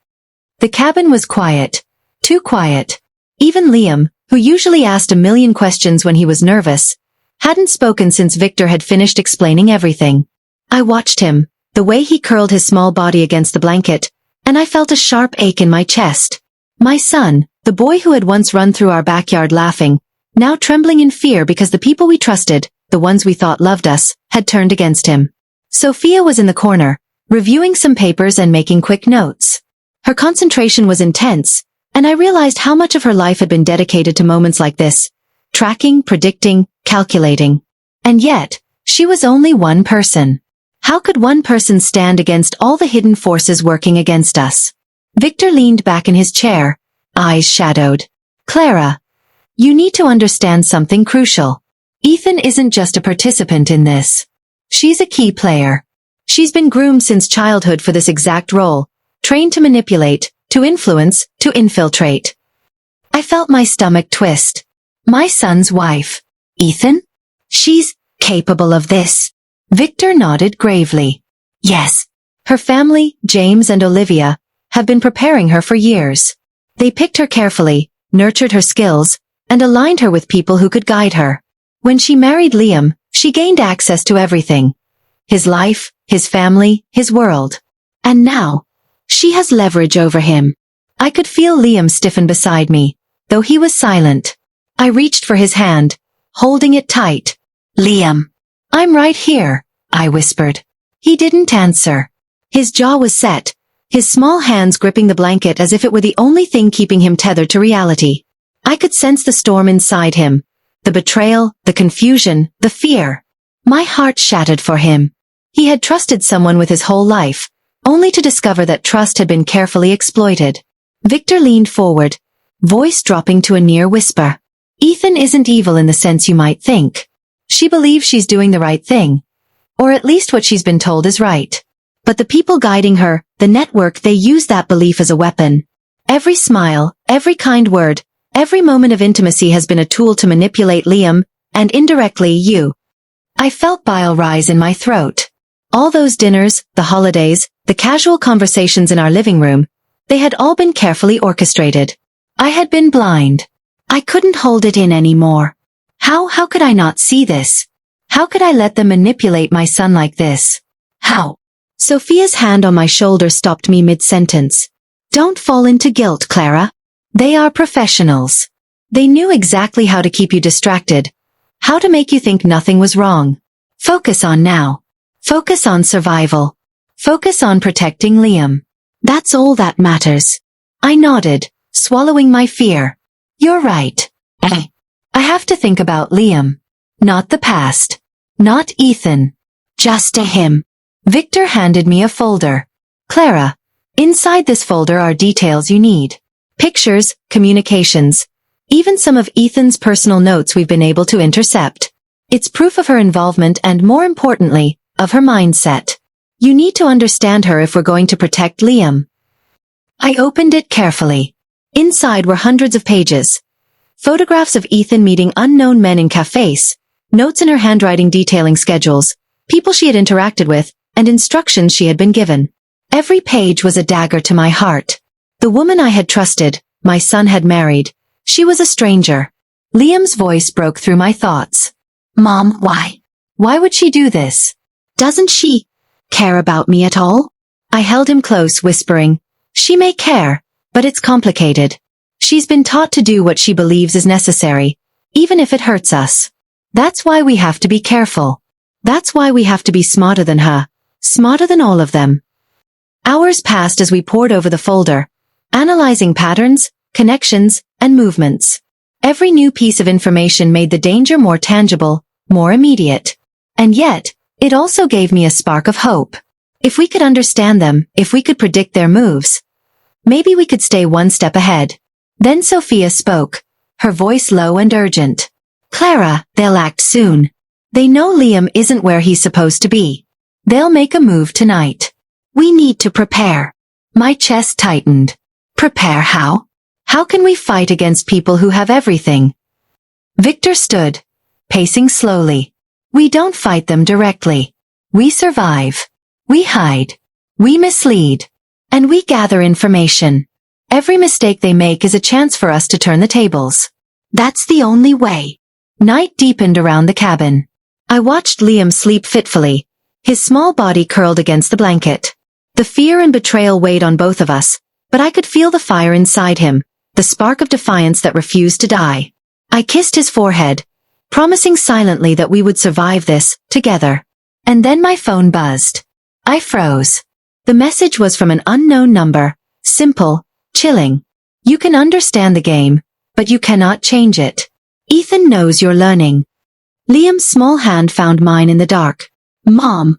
The cabin was quiet. Too quiet. Even Liam, who usually asked a million questions when he was nervous, hadn't spoken since Victor had finished explaining everything. I watched him, the way he curled his small body against the blanket, and I felt a sharp ache in my chest. My son, the boy who had once run through our backyard laughing, now trembling in fear because the people we trusted, the ones we thought loved us, had turned against him. Sophia was in the corner, reviewing some papers and making quick notes. Her concentration was intense, and I realized how much of her life had been dedicated to moments like this. Tracking, predicting, calculating. And yet, she was only one person. How could one person stand against all the hidden forces working against us? Victor leaned back in his chair, eyes shadowed. Clara, you need to understand something crucial. Ethan isn't just a participant in this. She's a key player. She's been groomed since childhood for this exact role, trained to manipulate, to influence, to infiltrate. I felt my stomach twist. My son's wife. Ethan? She's capable of this. Victor nodded gravely. Yes. Her family, James and Olivia, have been preparing her for years. They picked her carefully, nurtured her skills, and aligned her with people who could guide her. When she married Liam, she gained access to everything. His life, his family, his world. And now, she has leverage over him. I could feel Liam stiffen beside me, though he was silent. I reached for his hand, holding it tight. Liam. I'm right here, I whispered. He didn't answer. His jaw was set, his small hands gripping the blanket as if it were the only thing keeping him tethered to reality. I could sense the storm inside him. The betrayal, the confusion, the fear. My heart shattered for him. He had trusted someone with his whole life, only to discover that trust had been carefully exploited. Victor leaned forward, voice dropping to a near whisper. Ethan isn't evil in the sense you might think. She believes she's doing the right thing. Or at least what she's been told is right. But the people guiding her, the network, they use that belief as a weapon. Every smile, every kind word, every moment of intimacy has been a tool to manipulate Liam, and indirectly you. I felt bile rise in my throat. All those dinners, the holidays, the casual conversations in our living room, they had all been carefully orchestrated. I had been blind. I couldn't hold it in anymore. How could I not see this? How could I let them manipulate my son like this? How? Sophia's hand on my shoulder stopped me mid-sentence. Don't fall into guilt, Clara. They are professionals. They knew exactly how to keep you distracted, How to make you think nothing was wrong. Focus on now. Focus on survival. Focus on protecting Liam. That's all that matters. I nodded, swallowing my fear. You're right. I have to think about Liam. Not the past. Not Ethan. Just a him. Victor handed me a folder. Clara, inside this folder are details you need. Pictures, communications, even some of Ethan's personal notes we've been able to intercept. It's proof of her involvement and, more importantly, of her mindset. You need to understand her if we're going to protect Liam. I opened it carefully. Inside were hundreds of pages. Photographs of Ethan meeting unknown men in cafes, notes in her handwriting detailing schedules, people she had interacted with, and instructions she had been given. Every page was a dagger to my heart. The woman I had trusted, my son had married. She was a stranger. Liam's voice broke through my thoughts. Mom, why? Why would she do this? Doesn't she care about me at all? I held him close, whispering, she may care, but it's complicated. She's been taught to do what she believes is necessary, even if it hurts us. That's why we have to be careful. That's why we have to be smarter than her, smarter than all of them. Hours passed as we pored over the folder, analyzing patterns, connections, and movements. Every new piece of information made the danger more tangible, more immediate. And yet, it also gave me a spark of hope. If we could understand them, if we could predict their moves, maybe we could stay one step ahead. Then Sophia spoke, her voice low and urgent. Clara, they'll act soon. They know Liam isn't where he's supposed to be. They'll make a move tonight. We need to prepare. My chest tightened. Prepare how? How can we fight against people who have everything? Victor stood, pacing slowly. We don't fight them directly. We survive. We hide. We mislead. And we gather information. Every mistake they make is a chance for us to turn the tables. That's the only way. Night deepened around the cabin. I watched Liam sleep fitfully, his small body curled against the blanket. The fear and betrayal weighed on both of us, but I could feel the fire inside him, the spark of defiance that refused to die. I kissed his forehead, promising silently that we would survive this, together. And then my phone buzzed. I froze. The message was from an unknown number, simple, chilling. You can understand the game, but you cannot change it. Ethan knows you're learning. Liam's small hand found mine in the dark. Mom.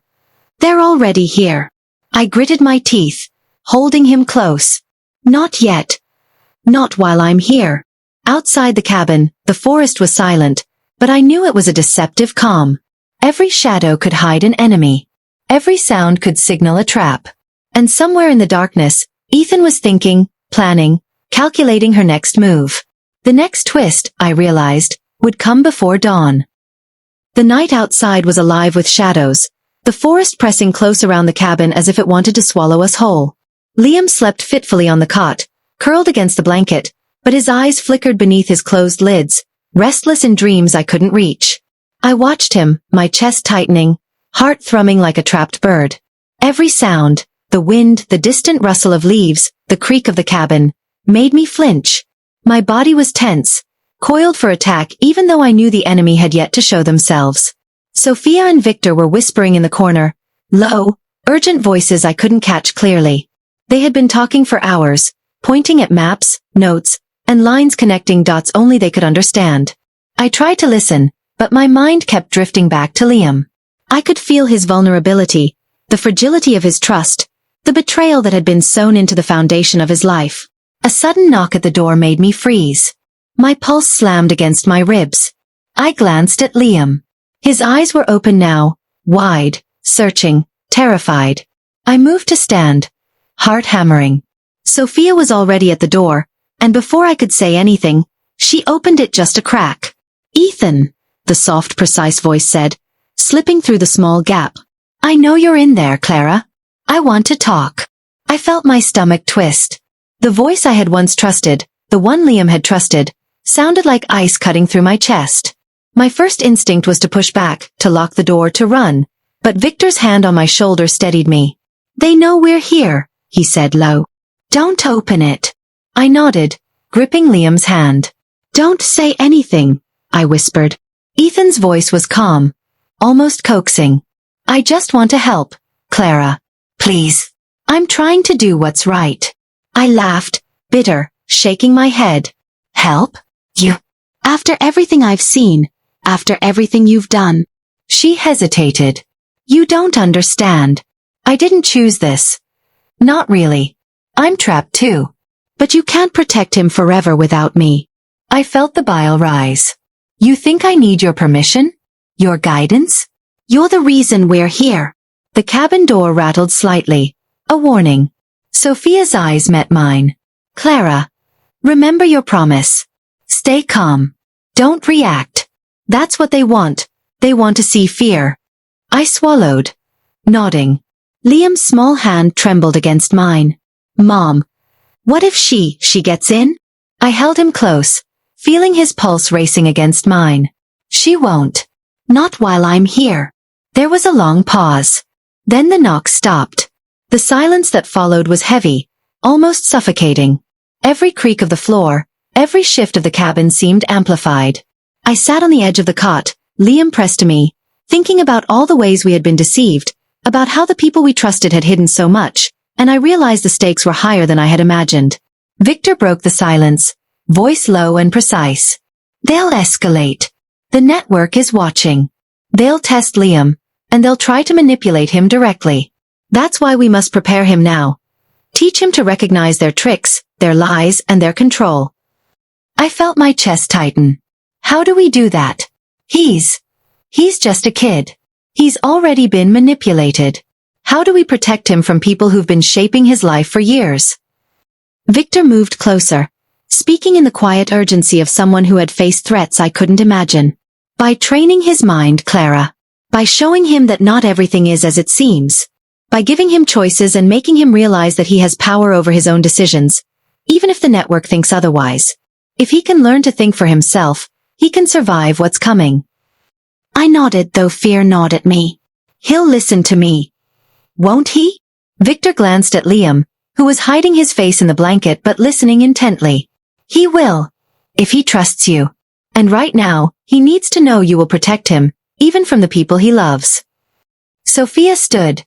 They're already here. I gritted my teeth, holding him close. Not yet. Not while I'm here. Outside the cabin, the forest was silent, but I knew it was a deceptive calm. Every shadow could hide an enemy. Every sound could signal a trap. And somewhere in the darkness, Ethan was thinking, planning, calculating her next move. The next twist, I realized, would come before dawn. The night outside was alive with shadows, the forest pressing close around the cabin as if it wanted to swallow us whole. Liam slept fitfully on the cot, curled against the blanket, but his eyes flickered beneath his closed lids, restless in dreams I couldn't reach. I watched him, my chest tightening, heart thrumming like a trapped bird. Every sound, the wind, the distant rustle of leaves, the creak of the cabin, made me flinch. My body was tense, coiled for attack even though I knew the enemy had yet to show themselves. Sophia and Victor were whispering in the corner, low, urgent voices I couldn't catch clearly. They had been talking for hours, pointing at maps, notes, and lines connecting dots only they could understand. I tried to listen, but my mind kept drifting back to Liam. I could feel his vulnerability, the fragility of his trust, the betrayal that had been sewn into the foundation of his life. A sudden knock at the door made me freeze. My pulse slammed against my ribs. I glanced at Liam. His eyes were open now, wide, searching, terrified. I moved to stand, heart hammering. Sophia was already at the door, and before I could say anything, she opened it just a crack. Ethan, the soft, precise voice said, slipping through the small gap. I know you're in there, Clara. I want to talk. I felt my stomach twist. The voice I had once trusted, the one Liam had trusted, sounded like ice cutting through my chest. My first instinct was to push back, to lock the door, to run, but Victor's hand on my shoulder steadied me. They know we're here, he said low. Don't open it. I nodded, gripping Liam's hand. Don't say anything, I whispered. Ethan's voice was calm, almost coaxing. I just want to help, Clara. Please. I'm trying to do what's right. I laughed, bitter, shaking my head. Help? You? After everything I've seen, after everything you've done. She hesitated. You don't understand. I didn't choose this. Not really. I'm trapped too. But you can't protect him forever without me. I felt the bile rise. You think I need your permission? Your guidance? You're the reason we're here. The cabin door rattled slightly. A warning. Sophia's eyes met mine. Clara. Remember your promise. Stay calm. Don't react. That's what they want. They want to see fear. I swallowed. Nodding. Liam's small hand trembled against mine. Mom. What if she gets in? I held him close, feeling his pulse racing against mine. She won't. Not while I'm here. There was a long pause. Then the knock stopped. The silence that followed was heavy, almost suffocating. Every creak of the floor, every shift of the cabin seemed amplified. I sat on the edge of the cot, Liam pressed to me, thinking about all the ways we had been deceived, about how the people we trusted had hidden so much, and I realized the stakes were higher than I had imagined. Victor broke the silence, voice low and precise. They'll escalate. The network is watching. They'll test Liam, and they'll try to manipulate him directly. That's why we must prepare him now. Teach him to recognize their tricks, their lies, and their control. I felt my chest tighten. How do we do that? He's just a kid. He's already been manipulated. How do we protect him from people who've been shaping his life for years? Victor moved closer, speaking in the quiet urgency of someone who had faced threats I couldn't imagine. By training his mind, Clara. By showing him that not everything is as it seems. By giving him choices and making him realize that he has power over his own decisions, even if the network thinks otherwise. If he can learn to think for himself, he can survive what's coming. I nodded, though fear gnawed at me. He'll listen to me. Won't he? Victor glanced at Liam, who was hiding his face in the blanket but listening intently. He will. If he trusts you. And right now, he needs to know you will protect him, even from the people he loves. Sophia stood,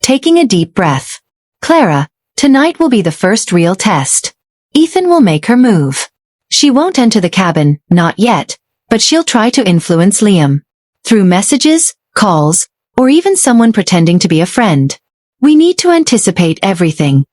taking a deep breath. Clara, tonight will be the first real test. Ethan will make her move. She won't enter the cabin, not yet, but she'll try to influence Liam. Through messages, calls, or even someone pretending to be a friend. We need to anticipate everything.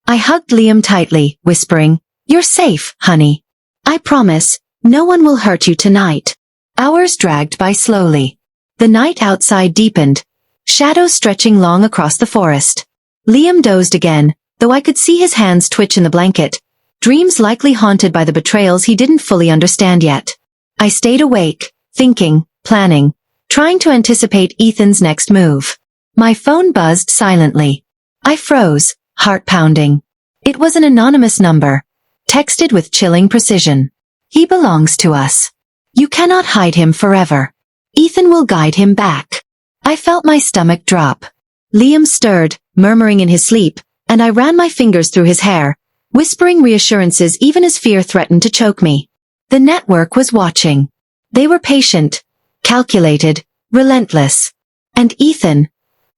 I hugged Liam tightly, whispering, You're safe, honey. I promise, no one will hurt you tonight. Hours dragged by slowly. The night outside deepened, shadows stretching long across the forest. Liam dozed again, though I could see his hands twitch in the blanket, dreams likely haunted by the betrayals he didn't fully understand yet. I stayed awake, thinking, planning, trying to anticipate Ethan's next move. My phone buzzed silently. I froze, heart pounding. It was an anonymous number, texted with chilling precision. He belongs to us. You cannot hide him forever. Ethan will guide him back. I felt my stomach drop. Liam stirred, murmuring in his sleep, and I ran my fingers through his hair, whispering reassurances even as fear threatened to choke me. The network was watching. They were patient, calculated, relentless. And Ethan,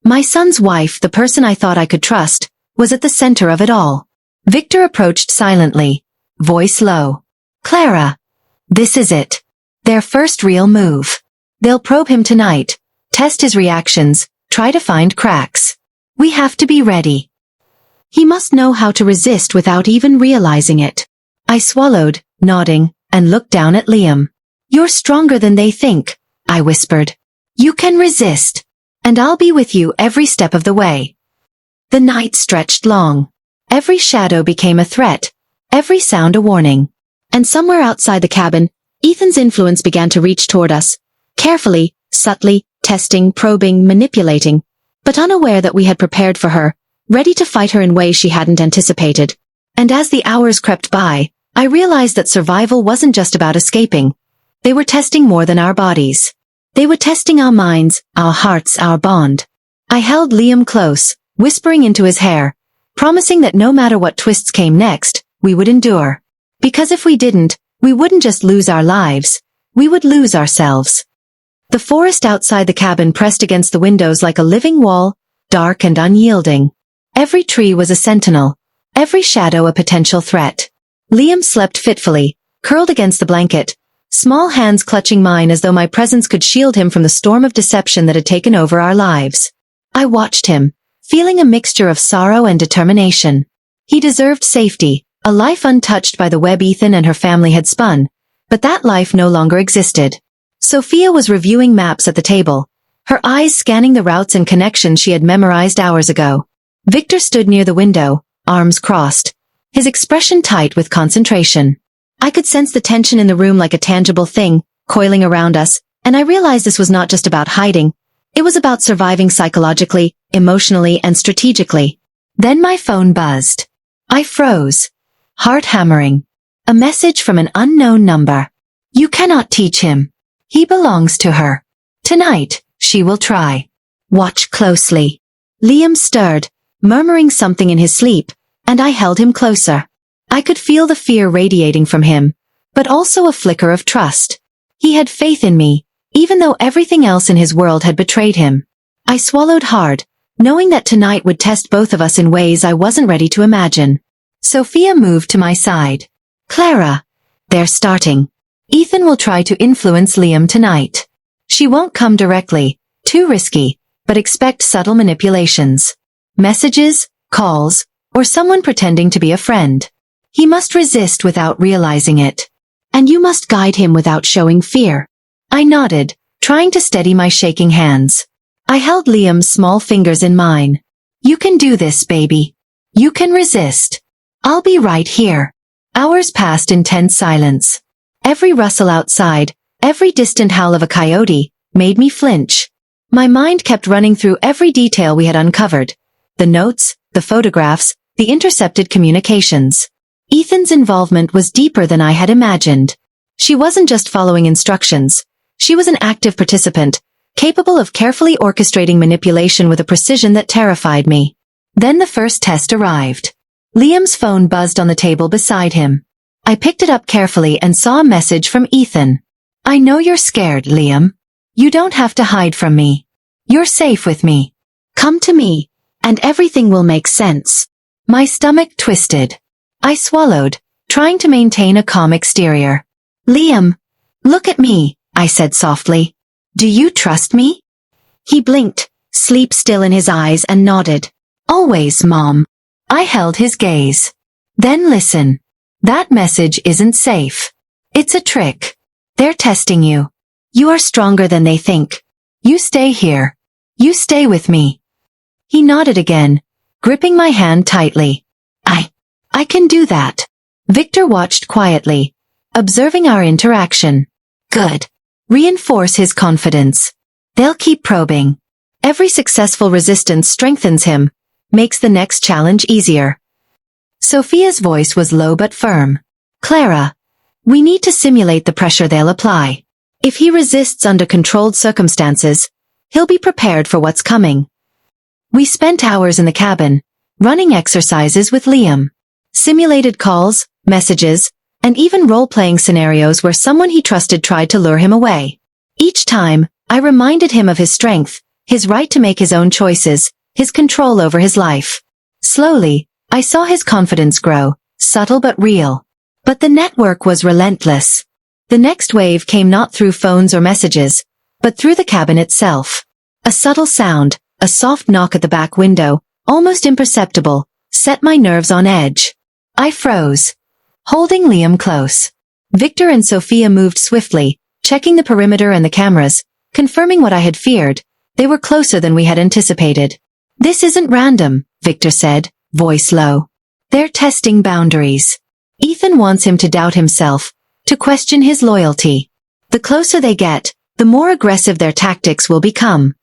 my son's wife, the person I thought I could trust, was at the center of it all. Victor approached silently, voice low. Clara. This is it. Their first real move. They'll probe him tonight, test his reactions, try to find cracks. We have to be ready. He must know how to resist without even realizing it. I swallowed, nodding, and looked down at Liam. You're stronger than they think, I whispered. You can resist. And I'll be with you every step of the way. The night stretched long. Every shadow became a threat, every sound a warning. And somewhere outside the cabin, Ethan's influence began to reach toward us, carefully, subtly, testing, probing, manipulating, but unaware that we had prepared for her, ready to fight her in ways she hadn't anticipated. And as the hours crept by, I realized that survival wasn't just about escaping. They were testing more than our bodies. They were testing our minds, our hearts, our bond. I held Liam close, whispering into his hair, promising that no matter what twists came next, we would endure. Because if we didn't, we wouldn't just lose our lives, we would lose ourselves. The forest outside the cabin pressed against the windows like a living wall, dark and unyielding. Every tree was a sentinel, every shadow a potential threat. Liam slept fitfully, curled against the blanket, small hands clutching mine as though my presence could shield him from the storm of deception that had taken over our lives. I watched him, feeling a mixture of sorrow and determination. He deserved safety, a life untouched by the web Ethan and her family had spun, but that life no longer existed. Sophia was reviewing maps at the table, her eyes scanning the routes and connections she had memorized hours ago. Victor stood near the window, arms crossed, his expression tight with concentration. I could sense the tension in the room like a tangible thing, coiling around us, and I realized this was not just about hiding. It was about surviving psychologically, emotionally, and strategically. Then my phone buzzed. I froze. Heart hammering. A message from an unknown number. You cannot teach him. He belongs to her. Tonight, she will try. Watch closely. Liam stirred, murmuring something in his sleep, and I held him closer. I could feel the fear radiating from him, but also a flicker of trust. He had faith in me, even though everything else in his world had betrayed him. I swallowed hard, knowing that tonight would test both of us in ways I wasn't ready to imagine. Sophia moved to my side. Clara. They're starting. Ethan will try to influence Liam tonight. She won't come directly, too risky, but expect subtle manipulations. Messages, calls, or someone pretending to be a friend. He must resist without realizing it. And you must guide him without showing fear. I nodded, trying to steady my shaking hands. I held Liam's small fingers in mine. You can do this, baby. You can resist. I'll be right here. Hours passed in tense silence. Every rustle outside, every distant howl of a coyote, made me flinch. My mind kept running through every detail we had uncovered. The notes, the photographs, the intercepted communications. Ethan's involvement was deeper than I had imagined. She wasn't just following instructions. She was an active participant, capable of carefully orchestrating manipulation with a precision that terrified me. Then the first test arrived. Liam's phone buzzed on the table beside him. I picked it up carefully and saw a message from Ethan. I know you're scared, Liam. You don't have to hide from me. You're safe with me. Come to me, and everything will make sense. My stomach twisted. I swallowed, trying to maintain a calm exterior. Liam, look at me, I said softly. Do you trust me? He blinked, sleep still in his eyes, and nodded. Always, Mom. I held his gaze. Then listen. That message isn't safe. It's a trick. They're testing you. You are stronger than they think. You stay here. You stay with me. He nodded again, gripping my hand tightly. I can do that. Victor watched quietly, observing our interaction. Good. Reinforce his confidence. They'll keep probing. Every successful resistance strengthens him, makes the next challenge easier. Sophia's voice was low but firm. Clara, we need to simulate the pressure they'll apply. If he resists under controlled circumstances, he'll be prepared for what's coming. We spent hours in the cabin, running exercises with Liam. Simulated calls, messages, and even role-playing scenarios where someone he trusted tried to lure him away. Each time, I reminded him of his strength, his right to make his own choices, his control over his life. Slowly, I saw his confidence grow, subtle but real. But the network was relentless. The next wave came not through phones or messages, but through the cabin itself. A subtle sound, a soft knock at the back window, almost imperceptible, set my nerves on edge. I froze, holding Liam close. Victor and Sophia moved swiftly, checking the perimeter and the cameras, confirming what I had feared. They were closer than we had anticipated. This isn't random, Victor said, voice low. They're testing boundaries. Ethan wants him to doubt himself, to question his loyalty. The closer they get, the more aggressive their tactics will become.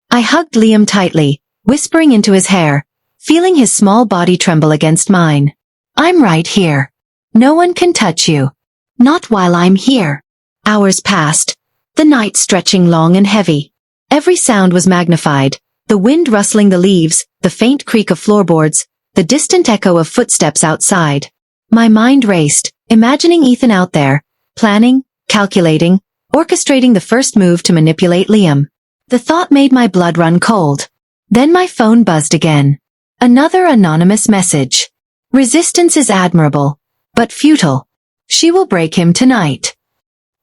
I hugged Liam tightly, whispering into his hair, feeling his small body tremble against mine. I'm right here. No one can touch you. Not while I'm here. Hours passed, the night stretching long and heavy. Every sound was magnified, the wind rustling the leaves, the faint creak of floorboards, the distant echo of footsteps outside. My mind raced, imagining Ethan out there, planning, calculating, orchestrating the first move to manipulate Liam. The thought made my blood run cold. Then my phone buzzed again. Another anonymous message. Resistance is admirable, but futile. She will break him tonight.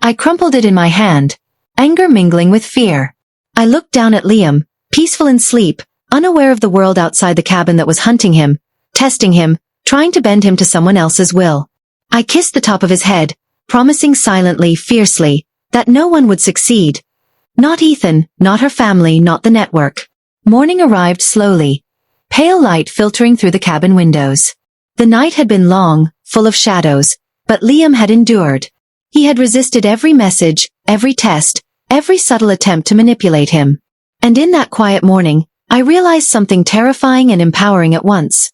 I crumpled it in my hand, anger mingling with fear. I looked down at Liam, peaceful in sleep, unaware of the world outside the cabin that was hunting him, testing him, trying to bend him to someone else's will. I kissed the top of his head, promising silently, fiercely, that no one would succeed. Not Ethan, not her family, not the network. Morning arrived slowly, pale light filtering through the cabin windows. The night had been long, full of shadows, but Liam had endured. He had resisted every message, every test, every subtle attempt to manipulate him. And in that quiet morning, I realized something terrifying and empowering at once.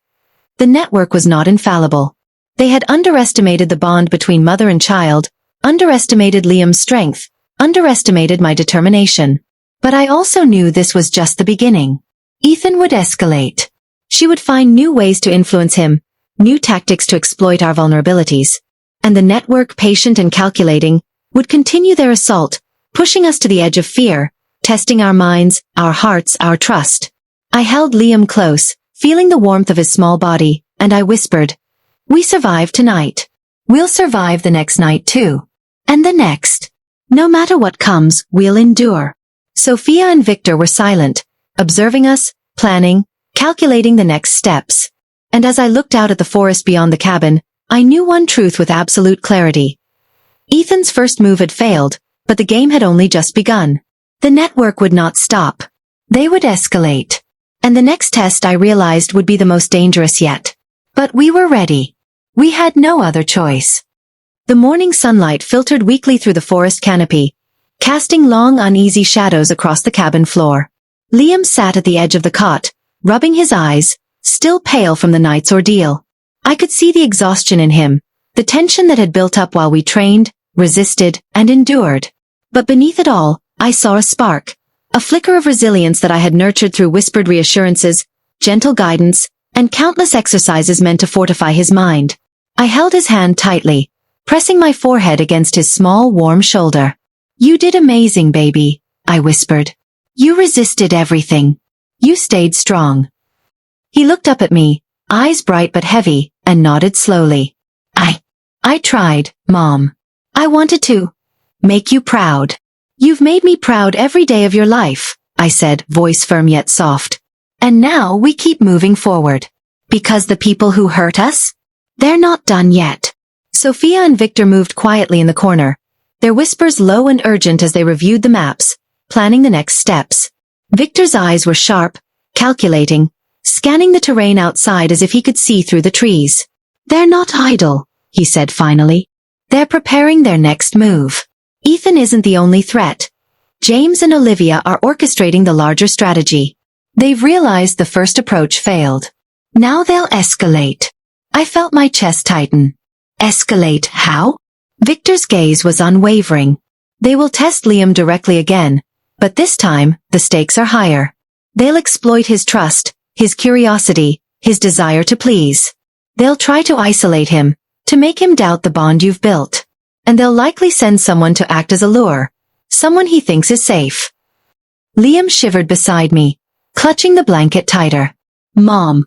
The network was not infallible. They had underestimated the bond between mother and child, underestimated Liam's strength, underestimated my determination. But I also knew this was just the beginning. Ethan would escalate. She would find new ways to influence him, new tactics to exploit our vulnerabilities. And the network, patient and calculating, would continue their assault, pushing us to the edge of fear, testing our minds, our hearts, our trust. I held Liam close, feeling the warmth of his small body, and I whispered, "We survived tonight. We'll survive the next night too. And the next. No matter what comes, we'll endure." Sophia and Victor were silent, observing us, planning, calculating the next steps. And as I looked out at the forest beyond the cabin, I knew one truth with absolute clarity. Ethan's first move had failed, but the game had only just begun. The network would not stop. They would escalate. And the next test, I realized, would be the most dangerous yet. But we were ready. We had no other choice. The morning sunlight filtered weakly through the forest canopy, casting long, uneasy shadows across the cabin floor. Liam sat at the edge of the cot, rubbing his eyes, still pale from the night's ordeal. I could see the exhaustion in him, the tension that had built up while we trained, resisted, and endured. But beneath it all, I saw a spark, a flicker of resilience that I had nurtured through whispered reassurances, gentle guidance, and countless exercises meant to fortify his mind. I held his hand tightly, pressing my forehead against his small, warm shoulder. "You did amazing, baby," I whispered. "You resisted everything. You stayed strong." He looked up at me, eyes bright but heavy, and nodded slowly. I tried, Mom. I wanted to make you proud. You've made me proud every day of your life," I said, voice firm yet soft. "And now we keep moving forward. Because the people who hurt us? They're not done yet." Sophia and Victor moved quietly in the corner, their whispers low and urgent as they reviewed the maps, planning the next steps. Victor's eyes were sharp, calculating, scanning the terrain outside as if he could see through the trees. "They're not idle," he said finally. "They're preparing their next move. Ethan isn't the only threat. James and Olivia are orchestrating the larger strategy. They've realized the first approach failed. Now they'll escalate." I felt my chest tighten. Escalate how? Victor's gaze was unwavering. They will test Liam directly again, but this time, the stakes are higher. They'll exploit his trust, his curiosity, his desire to please. They'll try to isolate him, to make him doubt the bond you've built. And they'll likely send someone to act as a lure, someone he thinks is safe. Liam shivered beside me, clutching the blanket tighter. "Mom,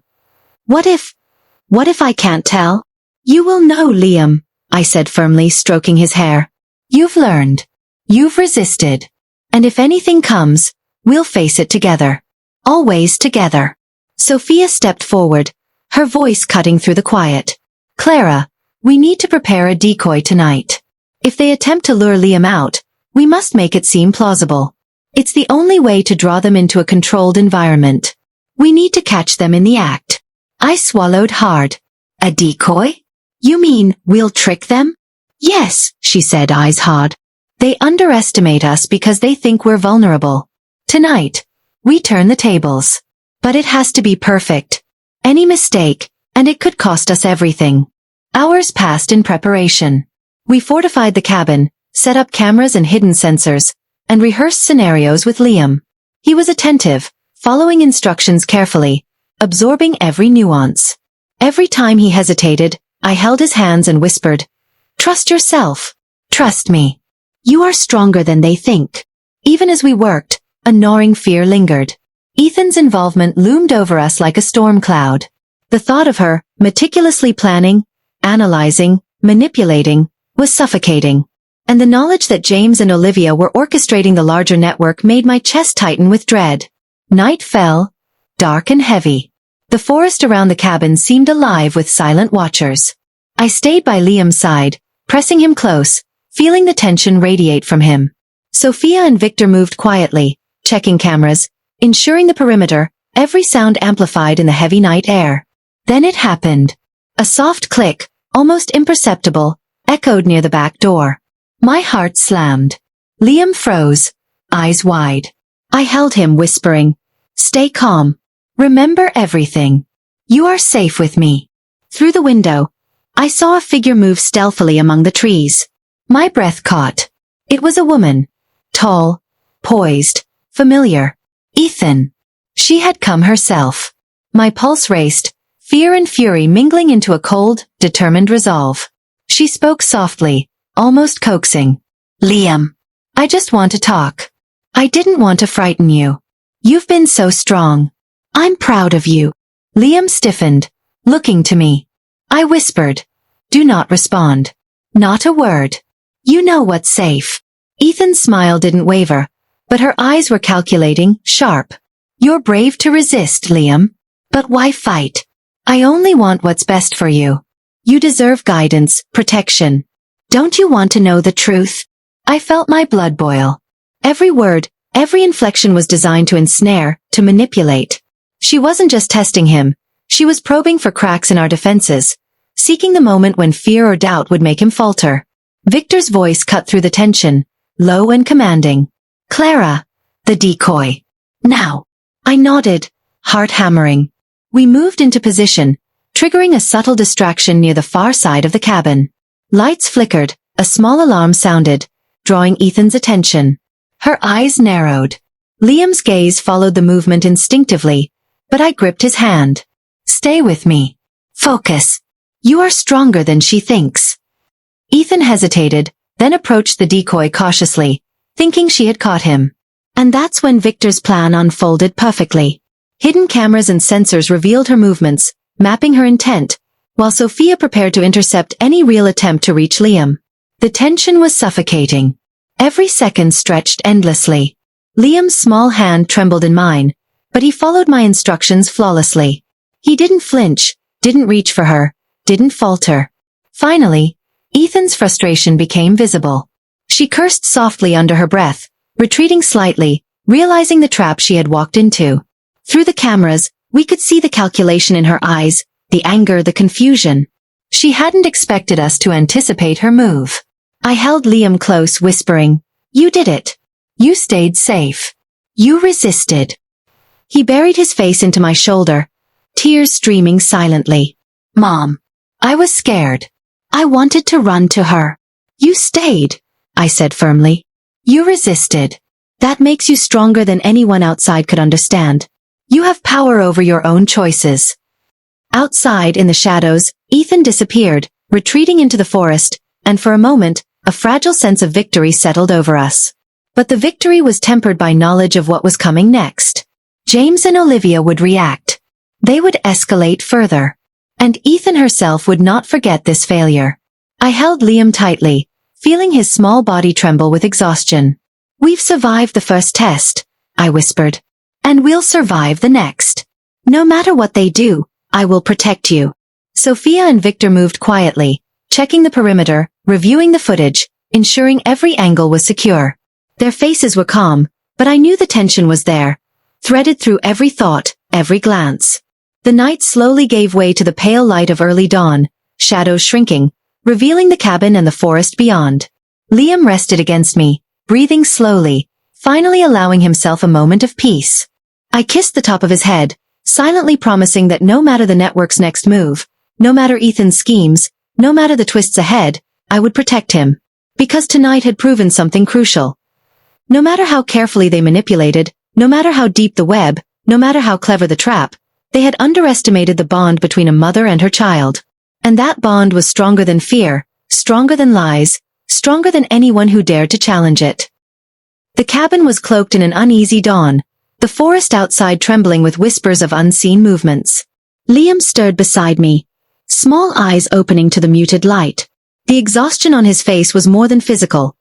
what if I can't tell?" "You will know, Liam," I said firmly, stroking his hair. "You've learned. You've resisted. And if anything comes, we'll face it together. Always together." Sophia stepped forward, her voice cutting through the quiet. "Clara, we need to prepare a decoy tonight. If they attempt to lure Liam out, we must make it seem plausible. It's the only way to draw them into a controlled environment. We need to catch them in the act." I swallowed hard. "A decoy? You mean we'll trick them?" "Yes," she said, eyes hard. "They underestimate us because they think we're vulnerable. Tonight, we turn the tables. But it has to be perfect. Any mistake, and it could cost us everything." Hours passed in preparation. We fortified the cabin, set up cameras and hidden sensors, and rehearsed scenarios with Liam. He was attentive, following instructions carefully, absorbing every nuance. Every time he hesitated, I held his hands and whispered, "Trust yourself. Trust me." You are stronger than they think. Even as we worked, a gnawing fear lingered. Ethan's involvement loomed over us like a storm cloud. The thought of her, meticulously planning, analyzing, manipulating, was suffocating. And the knowledge that James and Olivia were orchestrating the larger network made my chest tighten with dread. Night fell, dark and heavy. The forest around the cabin seemed alive with silent watchers. I stayed by Liam's side, pressing him close, feeling the tension radiate from him. Sophia and Victor moved quietly, checking cameras, ensuring the perimeter, every sound amplified in the heavy night air. Then it happened. A soft click, almost imperceptible, echoed near the back door. My heart slammed. Liam froze, eyes wide. I held him, whispering, "Stay calm. Remember everything. You are safe with me." Through the window, I saw a figure move stealthily among the trees. My breath caught. It was a woman. Tall, poised, familiar. Ethan. She had come herself. My pulse raced, fear and fury mingling into a cold, determined resolve. She spoke softly, almost coaxing. "Liam. I just want to talk. I didn't want to frighten you. You've been so strong. I'm proud of you." Liam stiffened, looking to me. I whispered, "Do not respond. Not a word. You know what's safe." Ethan's smile didn't waver, but her eyes were calculating, sharp. "You're brave to resist, Liam. But why fight? I only want what's best for you. You deserve guidance, protection. Don't you want to know the truth?" I felt my blood boil. Every word, every inflection was designed to ensnare, to manipulate. She wasn't just testing him. She was probing for cracks in our defenses, seeking the moment when fear or doubt would make him falter. Victor's voice cut through the tension, low and commanding. "Clara, the decoy. Now." I nodded, heart hammering. We moved into position, triggering a subtle distraction near the far side of the cabin. Lights flickered, a small alarm sounded, drawing Ethan's attention. Her eyes narrowed. Liam's gaze followed the movement instinctively, but I gripped his hand. "Stay with me. Focus. You are stronger than she thinks." Ethan hesitated, then approached the decoy cautiously, thinking she had caught him. And that's when Victor's plan unfolded perfectly. Hidden cameras and sensors revealed her movements, mapping her intent, while Sophia prepared to intercept any real attempt to reach Liam. The tension was suffocating. Every second stretched endlessly. Liam's small hand trembled in mine, but he followed my instructions flawlessly. He didn't flinch, didn't reach for her, didn't falter. Finally, Ethan's frustration became visible. She cursed softly under her breath, retreating slightly, realizing the trap she had walked into. Through the cameras, we could see the calculation in her eyes, the anger, the confusion. She hadn't expected us to anticipate her move. I held Liam close, whispering, "You did it. You stayed safe. You resisted." He buried his face into my shoulder, tears streaming silently. "Mom. I was scared. I wanted to run to her. You stayed," I said firmly. "You resisted. That makes you stronger than anyone outside could understand. You have power over your own choices." Outside in the shadows, Ethan disappeared, retreating into the forest, and for a moment, a fragile sense of victory settled over us. But the victory was tempered by knowledge of what was coming next. James and Olivia would react. They would escalate further. And Ethan herself would not forget this failure. I held Liam tightly, feeling his small body tremble with exhaustion. "We've survived the first test," I whispered. "And we'll survive the next. No matter what they do, I will protect you." Sophia and Victor moved quietly, checking the perimeter, reviewing the footage, ensuring every angle was secure. Their faces were calm, but I knew the tension was there, threaded through every thought, every glance. The night slowly gave way to the pale light of early dawn, shadows shrinking, revealing the cabin and the forest beyond. Liam rested against me, breathing slowly, finally allowing himself a moment of peace. I kissed the top of his head, silently promising that no matter the network's next move, no matter Ethan's schemes, no matter the twists ahead, I would protect him. Because tonight had proven something crucial. No matter how carefully they manipulated, no matter how deep the web, no matter how clever the trap, they had underestimated the bond between a mother and her child. And that bond was stronger than fear, stronger than lies, stronger than anyone who dared to challenge it. The cabin was cloaked in an uneasy dawn, the forest outside trembling with whispers of unseen movements. Liam stirred beside me, small eyes opening to the muted light. The exhaustion on his face was more than physical.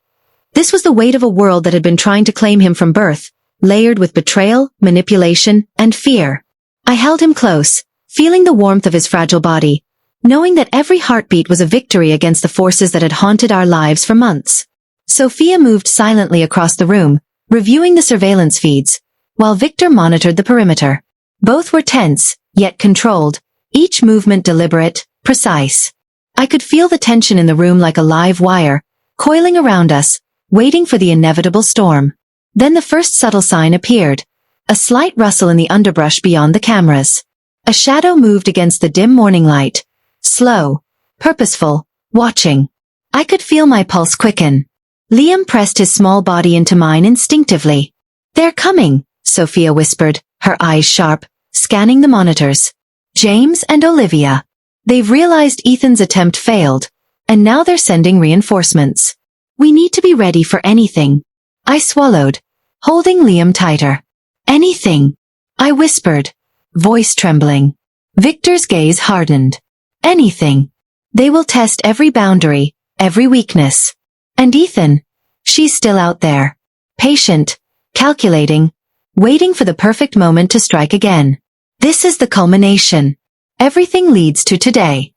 This was the weight of a world that had been trying to claim him from birth, layered with betrayal, manipulation, and fear. I held him close, feeling the warmth of his fragile body, knowing that every heartbeat was a victory against the forces that had haunted our lives for months. Sophia moved silently across the room, reviewing the surveillance feeds, while Victor monitored the perimeter. Both were tense, yet controlled, each movement deliberate, precise. I could feel the tension in the room like a live wire, coiling around us, waiting for the inevitable storm. Then the first subtle sign appeared, a slight rustle in the underbrush beyond the cameras. A shadow moved against the dim morning light, slow, purposeful, watching. I could feel my pulse quicken. Liam pressed his small body into mine instinctively. "They're coming," Sophia whispered, her eyes sharp, scanning the monitors. "James and Olivia. They've realized Ethan's attempt failed, and now they're sending reinforcements. We need to be ready for anything." I swallowed, holding Liam tighter. "Anything," I whispered, voice trembling. Victor's gaze hardened. "Anything. They will test every boundary, every weakness. And Ethan, she's still out there, patient, calculating, waiting for the perfect moment to strike again. This is the culmination. Everything leads to today."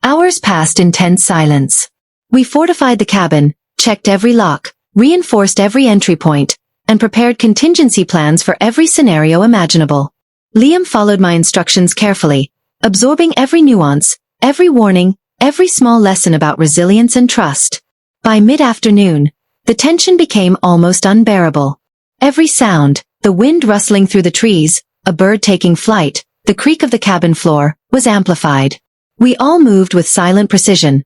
Hours passed in tense silence. We fortified the cabin, checked every lock, reinforced every entry point, and prepared contingency plans for every scenario imaginable. Liam followed my instructions carefully, absorbing every nuance, every warning, every small lesson about resilience and trust. By mid-afternoon, the tension became almost unbearable. Every sound, the wind rustling through the trees, a bird taking flight, the creak of the cabin floor, was amplified. We all moved with silent precision,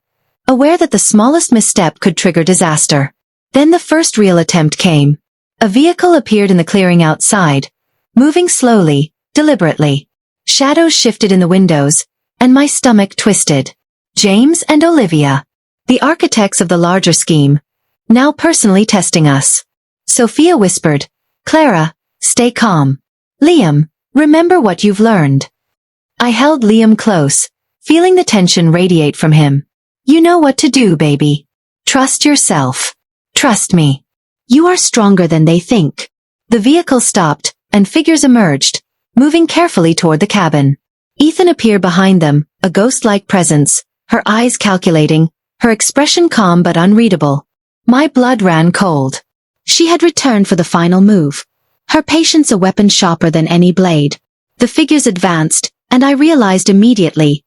aware that the smallest misstep could trigger disaster. Then the first real attempt came. A vehicle appeared in the clearing outside, moving slowly, deliberately. Shadows shifted in the windows, and my stomach twisted. James and Olivia, the architects of the larger scheme, now personally testing us. Sophia whispered, "Clara, stay calm. Liam, remember what you've learned." I held Liam close, feeling the tension radiate from him. "You know what to do, baby. Trust yourself. Trust me. You are stronger than they think." The vehicle stopped, and figures emerged, moving carefully toward the cabin. Ethan appeared behind them, a ghost-like presence, her eyes calculating, her expression calm but unreadable. My blood ran cold. She had returned for the final move. Her patience a weapon sharper than any blade. The figures advanced, and I realized immediately.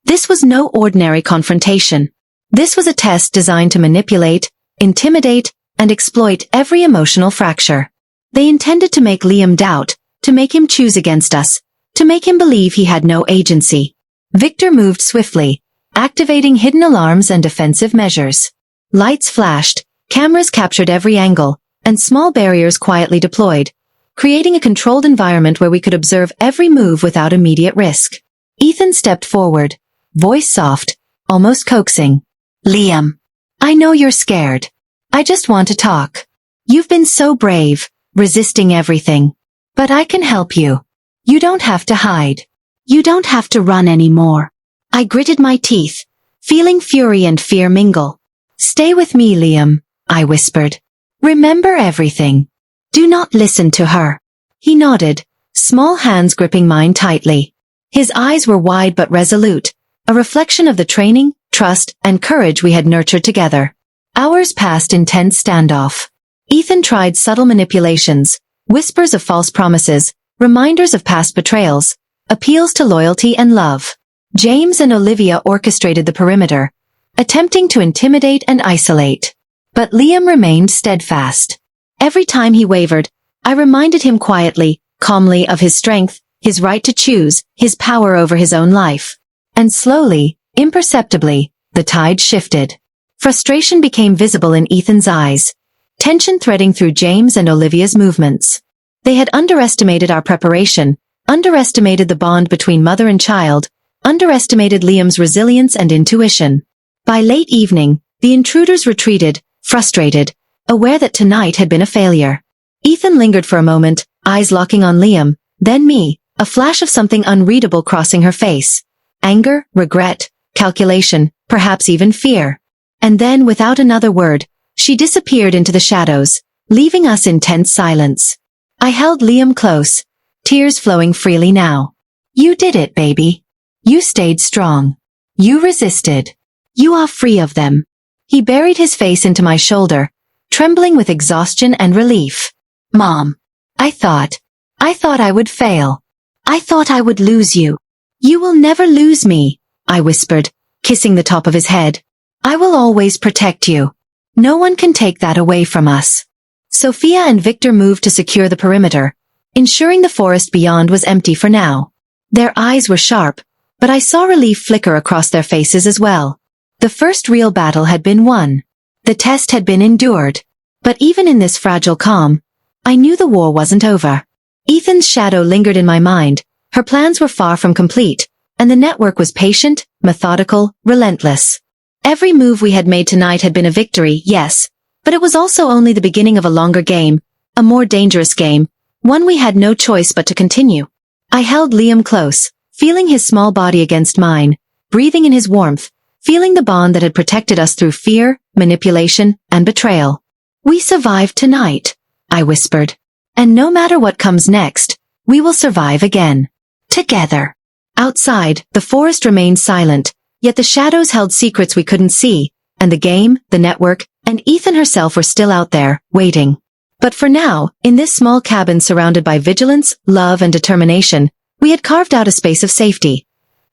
This was no ordinary confrontation. This was a test designed to manipulate, intimidate, and exploit every emotional fracture. They intended to make Liam doubt, to make him choose against us, to make him believe he had no agency. Victor moved swiftly, activating hidden alarms and defensive measures. Lights flashed, cameras captured every angle, and small barriers quietly deployed, creating a controlled environment where we could observe every move without immediate risk. Ethan stepped forward, voice soft, almost coaxing. "Liam, I know you're scared. I just want to talk. You've been so brave, resisting everything. But I can help you. You don't have to hide. You don't have to run anymore." I gritted my teeth, feeling fury and fear mingle. "Stay with me, Liam," I whispered. "Remember everything. Do not listen to her." He nodded, small hands gripping mine tightly. His eyes were wide but resolute, a reflection of the training, trust, and courage we had nurtured together. Hours passed in tense standoff. Ethan tried subtle manipulations, whispers of false promises, reminders of past betrayals, appeals to loyalty and love. James and Olivia orchestrated the perimeter, attempting to intimidate and isolate. But Liam remained steadfast. Every time he wavered, I reminded him quietly, calmly of his strength, his right to choose, his power over his own life. And slowly, imperceptibly, the tide shifted. Frustration became visible in Ethan's eyes, tension threading through James and Olivia's movements. They had underestimated our preparation, underestimated the bond between mother and child, underestimated Liam's resilience and intuition. By late evening, The intruders retreated, frustrated, aware that tonight had been a failure. Ethan lingered for a moment, eyes locking on Liam, then me, a flash of something unreadable crossing her face. Anger, regret, calculation, perhaps even fear. And then, without another word, she disappeared into the shadows, leaving us in tense silence. I held Liam close, tears flowing freely now. You did it, baby. You stayed strong. You resisted. You are free of them. He buried his face into my shoulder, trembling with exhaustion and relief. Mom. I thought I would fail. I thought I would lose you. You will never lose me, I whispered, kissing the top of his head. I will always protect you. No one can take that away from us. Sophia and Victor moved to secure the perimeter, ensuring the forest beyond was empty for now. Their eyes were sharp, but I saw relief flicker across their faces as well. The first real battle had been won. The test had been endured. But even in this fragile calm, I knew the war wasn't over. Ethan's shadow lingered in my mind, her plans were far from complete, and the network was patient, methodical, relentless. Every move we had made tonight had been a victory, yes, but it was also only the beginning of a longer game, a more dangerous game, one we had no choice but to continue. I held Liam close, feeling his small body against mine, breathing in his warmth, feeling the bond that had protected us through fear, manipulation, and betrayal. We survived tonight, I whispered. And no matter what comes next, we will survive again. Together. Outside, the forest remained silent, yet the shadows held secrets we couldn't see, and the game, the network, and Ethan herself were still out there, waiting. But for now, in this small cabin surrounded by vigilance, love, and determination, we had carved out a space of safety.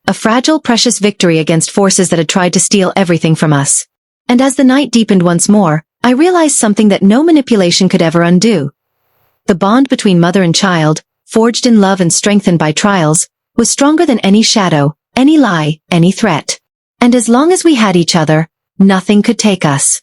A fragile, precious victory against forces that had tried to steal everything from us. And as the night deepened once more, I realized something that no manipulation could ever undo. The bond between mother and child, forged in love and strengthened by trials, was stronger than any shadow, any lie, any threat. And as long as we had each other, nothing could take us.